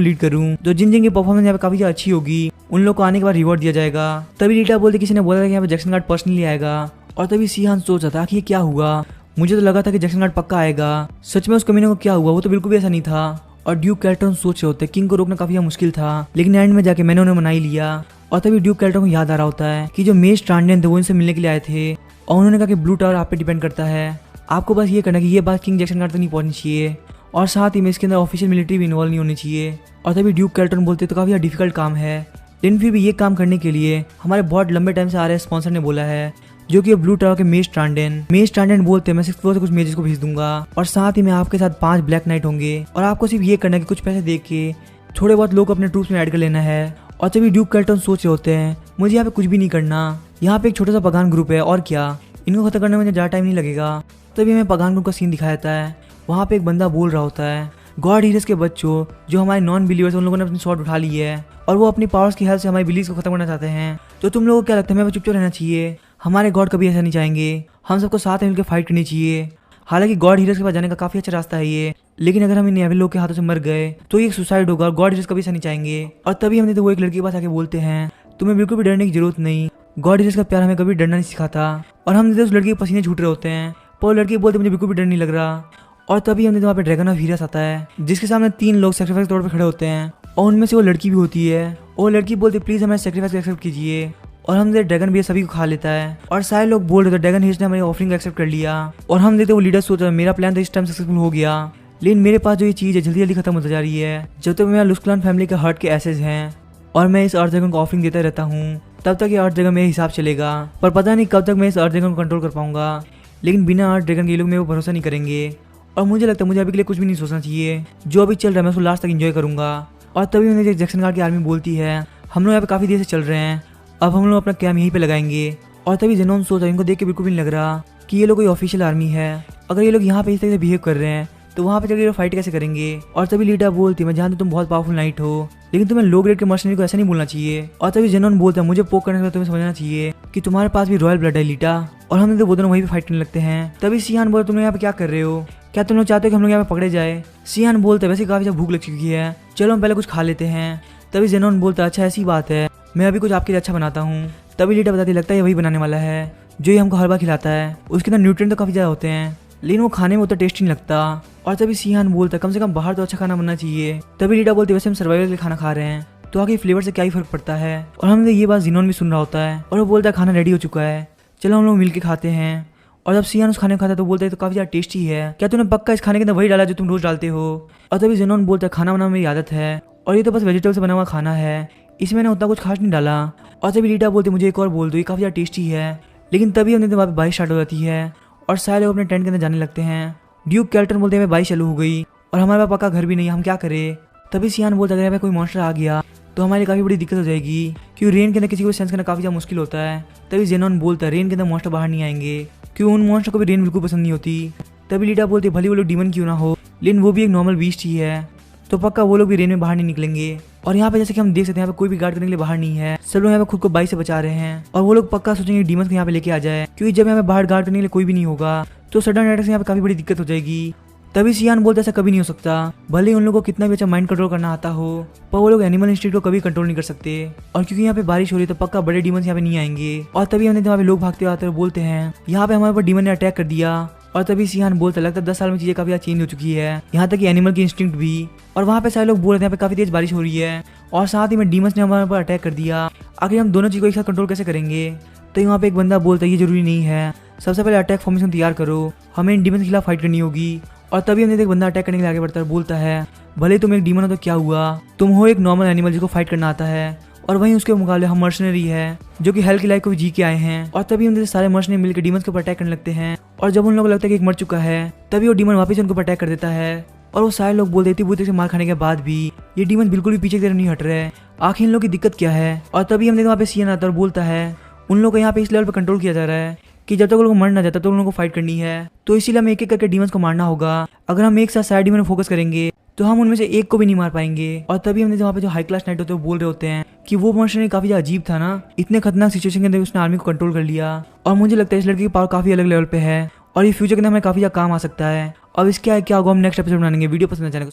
लीड करूँ, जो जिन जिन की परफॉर्मेंस यहाँ पे काफी ज्यादा अच्छी होगी उन लोग को आने के बाद रिवॉर्ड दिया जाएगा। तभी रीटा बोलते किसी ने बोला था कि यहाँ पे जैक्सन गार्ड पर्सनली आएगा। और तभी सियान सोच रहा था कि ये क्या हुआ, मुझे तो लगा था कि जैक्सन गार्ड पक्का आएगा, सच में उस कमीने को क्या हुआ, वो तो बिल्कुल भी ऐसा नहीं था। और ड्यूक कैल्ट्रॉन सोच रहे होते किंग को रोकना काफी मुश्किल था, लेकिन एंड में जाके मैंने उन्हें मना ही लिया। और तभी ड्यूक कैल्ट्रॉन को याद आ रहा होता है कि जो मेज ट्रांडेन थे वो इनसे मिलने के लिए आए थे, और उन्होंने कहा कि ब्लू टावर आप पे डिपेंड करता है, आपको बस ये करना कि ये बात किंग जैक्सन गार्ड तक नहीं पहुंचनी चाहिए, और साथ ही में इसके अंदर ऑफिशियल मिलिट्री भी इन्वॉल्व नहीं होनी चाहिए। और तभी ड्यूक कैल्ट्रॉन बोलते तो काफी डिफिकल्ट काम है, लेकिन फिर भी ये काम करने के लिए हमारे बहुत लंबे टाइम से आ रहे स्पॉन्सर ने बोला है, जो कि ब्लू टावर के मेज ट्रांडेन बोलते हैं मैं 6th फ्लोर से कुछ मेजेस को भेज दूंगा, और साथ ही में आपके साथ 5 ब्लैक नाइट होंगे, और आपको सिर्फ ये करना है कि कुछ पैसे दे के थोड़े बहुत लोग अपने ट्रूप्स में ऐड कर लेना है। और तभी ड्यूक कैल्ट्रॉन सोच रहे होते हैं मुझे यहाँ पे कुछ भी नहीं करना, यहाँ पे एक छोटा सा पगान ग्रुप है, और क्या इनको खत्म करने में मुझे ज़्यादा टाइम नहीं लगेगा। तभी हमें पगान ग्रुप का सीन दिखाया जाता है, वहाँ पे एक बंदा बोल रहा होता है गॉड हीरस के बच्चों, जो हमारे नॉन बिलीवर्स उन लोगों ने अपनी शॉट उठा ली है, और वो अपनी पावर्स की हेल्प से हमारी बिलीव्स को खत्म करना चाहते हैं, तो तुम लोगों को क्या लगता है हमें चुपचाप रहना चाहिए? हमारे गॉड कभी ऐसा नहीं चाहेंगे, हम सबको साथ में मिलकर फाइट करनी चाहिए। हालांकि गॉड हीरस के पास जाने का काफी अच्छा रास्ता है ये, लेकिन अगर हम इन एविल लोग के हाथों से मर गए तो ये सुसाइड होगा, और गॉड हीरस कभी ऐसा नहीं चाहेंगे। और तभी हमने तो वो एक लड़की के पास आके बोलते हैं तुम्हें बिल्कुल भी डरने की जरूरत नहीं, गॉड हीरस का प्यार हमें कभी डरना नहीं सिखाता। और हम उस लड़की के पसीने छूट रहे होते हैं, पर वो लड़की बोलते मुझे बिल्कुल भी डर नहीं लग रहा। और तभी हमने वहाँ पे ड्रैगन ऑफ हीरस आता है, जिसके सामने 3 लोग सेक्रीफाइस के तौर पे खड़े होते हैं, और उनमें से वो लड़की भी होती है। वो लड़की बोलती प्लीज हमें सेक्रीफाइस एक्सेप्ट कीजिए, और हम देखते ड्रैगन भी सभी को खा लेता है। और सारे लोग बोल रहे थे ड्रैगन हीरस ने हमारी ऑफरिंग एक्सेप्ट कर लिया, और हम देखते वो लीडर सोच रहा है मेरा प्लान तो इस टाइम सक्सेसफुल हो गया, लेकिन मेरे पास जो ये चीज़ है जल्दी जल्दी खत्म होती जा रही है। जब तक मेरा लुस्क्लान फैमिली के हर्ट के एसेस हैं और मैं इस अर्थ ड्रैगन को ऑफरिंग देता रहता हूँ, तब तक ये अर्थ ड्रैगन मेरे हिसाब चलेगा। पर पता नहीं कब तक मैं इस अर्थ ड्रैगन को कंट्रोल कर पाऊंगा। लेकिन बिना अर्थ ड्रैगन के ये लोग मेरे को भरोसा नहीं करेंगे और मुझे लगता है मुझे अभी के लिए कुछ भी नहीं सोचना चाहिए। जो अभी चल रहा है मैं उसको लास्ट तक एंजॉय करूंगा। और तभी उन्हें जैक्सन गार्ड की आर्मी बोलती है, हम लोग यहाँ पे काफ़ी देर से चल रहे हैं, अब हम लोग अपना कैम्प यहीं पे लगाएंगे। और तभी जेनोन सोच रहा है, इनको देख के बिल्कुल भी नहीं लग रहा कि ये लोग कोई ऑफिशियल आर्मी है। अगर ये लोग यहाँ पे इस तरह से बिहेव कर रहे हैं तो वहाँ पे चल के फाइट कैसे करेंगे। और तभी लीडा बोलती है, मैं जानती हूँ तुम बहुत पावरफुल नाइट हो, लेकिन तुम्हें लो ग्रेड के मर्सनरी को ऐसा नहीं बोलना चाहिए। और तभी जेनोन बोलता है, मुझे पोक करने से तुम्हें समझना चाहिए कि तुम्हारे पास भी रॉयल ब्लड है लीटा। और हम तो वो दोनों वहीं पे फाइट करने लगते हैं। तभी सियान बोलता, तुम यहाँ पे क्या कर रहे हो, क्या तुम लोग चाहते हो कि हम लोग यहाँ पे पकड़े जाए। सियान बोलता है, वैसे काफी ज्यादा भूख लग चुकी है, चलो हम पहले कुछ खा लेते हैं। तभी जेनोन बोलता है, अच्छा ऐसी बात है, मैं अभी कुछ आपके लिए अच्छा बनाता हूँ। तभी लीटा बताती, लगता है वही बनाने वाला है जो ये हमको हर बार खिलाता है, उसके अंदर न्यूट्रिएंट तो काफी ज्यादा होते हैं लेकिन वो खाने में उतना टेस्टी नहीं लगता। और तभी सियान बोलता है, कम से कम बाहर तो अच्छा खाना बनना चाहिए। तभी लीटा बोलती है, वैसे हम सर्वाइवल के लिए खाना खा रहे हैं तो आगे फ्लेवर से क्या ही फर्क पड़ता है। और हमने ये बात जेनोन भी सुन रहा होता है और वो बोलता है, खाना रेडी हो चुका है, चलो हम लोग मिल के खाते हैं। और जब सियान उस खाने को खाता है तो बोलता है, तो काफी ज्यादा टेस्टी है, क्या तूने पक्का इस खाने के अंदर वही डाला जो तुम रोज डालते हो। और तभी जेनोन बोलता है, खाना बनाना मेरी आदत है और ये तो बस वेजिटेबल से बना हुआ खाना है, इसमें ना उतना कुछ खास नहीं डाला। और तभी लीटा बोलती, मुझे एक और बोल दो, ये काफी ज्यादा टेस्टी है। लेकिन तभी हमने वहाँ पे बारिश स्टार्ट हो जाती है और सारे लोग अपने टेंट के अंदर जाने लगते हैं। ड्यूक कैल्टन बोलते हैं, बारिश चालू हो गई और हमारे पास पक्का घर भी नहीं है, हम क्या करें। तभी सियान बोलता है, अगर कोई मॉन्स्टर आ गया तो हमारे लिए काफी बड़ी दिक्कत हो जाएगी, क्योंकि रेन के अंदर किसी को सेंस करना काफी ज्यादा मुश्किल होता है। तभी जेनोन बोलता है, रेन के अंदर मॉन्स्टर बाहर नहीं आएंगे, क्योंकि उन मॉन्स्टर को भी रेन बिल्कुल पसंद नहीं होती। तभी लीटा बोलती है, भले वो लोग डीमन क्यों ना हो, लेकिन वो भी एक नॉर्मल बीस्ट ही है, तो पक्का वो लोग भी रेन में बाहर नहीं निकलेंगे। और यहाँ पे जैसे कि हम देख सकते हैं, यहाँ पे कोई भी गार्ड करने के लिए बाहर नहीं है, सब लोग यहाँ पे खुद को बाइक से बचा रहे हैं। और वो लोग पक्का सोचेंगे डीमन को यहाँ पे लेके आ जाए, क्योंकि जब यहाँ पे बाहर गार्ड करने के लिए कोई भी नहीं होगा तो सडन अटैक से यहाँ पे काफी बड़ी दिक्कत हो जाएगी। तभी सियान बोलता, ऐसा कभी नहीं हो सकता, भले ही उन लोगों को कितना भी अच्छा माइंड कंट्रोल करना आता हो, पर वो लोग एनिमल इंस्टिंक्ट को कभी कंट्रोल नहीं कर सकते। और क्योंकि यहाँ पे बारिश हो रही है तो पक्का बड़े डीमन यहाँ पे नहीं आएंगे। और तभी हमने वहाँ पे लोग भागते आते और बोलते हैं, यहाँ पे हमारे ऊपर डीमन ने अटैक कर दिया। और तभी सियान बोलता, लगता है 10 साल में चीजें काफी ज्यादा चेंज हो चुकी है, यहाँ तक कि एनिमल की इंस्टिंक्ट भी। और वहाँ पे सारे लोग बोल रहे हैं, यहाँ पे काफी तेज बारिश हो रही है और साथ ही में डीमंस ने हमारे ऊपर अटैक कर दिया, आखिर हम दोनों चीज को एक साथ कंट्रोल कैसे करेंगे। तो यहाँ पे एक बंदा बोलता है, ये जरूरी नहीं है, सबसे पहले अटैक फॉर्मेशन तैयार करो, हमें इन डीमंस के खिलाफ फाइट करनी होगी। और तभी हमने एक बंदा अटैक करने के लिए आगे बढ़ता है, बोलता है, भले तुम एक डीमन हो तो क्या हुआ, तुम हो एक नॉर्मल एनिमल जिसको फाइट करना आता है, और वहीं उसके मुकाबले हम मर्सनरी है जो कि हेल की लाइफ को भी जी के आए हैं। और तभी हम सारे मर्सनरी मिलकर डीमंस के ऊपर अटैक करने लगते हैं। और जब उन लोगों को लगता है कि एक मर चुका है, तभी वो डीमन वापस उनको अटैक कर देता है। और वो सारे लोग बोल देते बुद्धि से मार खाने के बाद भी ये डीमन बिल्कुल भी पीछे की तरफ नहीं हट रहे, आखिर इन लोगों की दिक्कत क्या है। और तभी हमने वहाँ पे सियान आता और बोलता है, उन लोगों को यहाँ पे इस लेवल पे कंट्रोल किया जा रहा है कि जब तक उन लोगों को मर ना जाता तो उन लोगों को फाइट करनी है, तो इसीलिए हमें एक एक करके डीमंस को मारना होगा। अगर हम एक साथ सारे डीमन फोकस करेंगे तो हम उनमें से एक को भी नहीं मार पाएंगे। और तभी हमने वहाँ पे जो हाई क्लास नाइट होते हैं वो बोल रहे होते हैं कि वो मॉन्स्टर काफी ज्यादा अजीब था ना, इतने खतरनाक सिचुएशन के अंदर उसने आर्मी को कंट्रोल कर लिया। और मुझे लगता है इस लड़के की पावर काफी अलग लेवल पे है और ये फ्यूचर के अंदर हमें काफी ज्यादा काम आ सकता है। अब इसके क्या होगा हम नेक्स्ट एपिसोड बनाएंगे। वीडियो पसंद आ जाने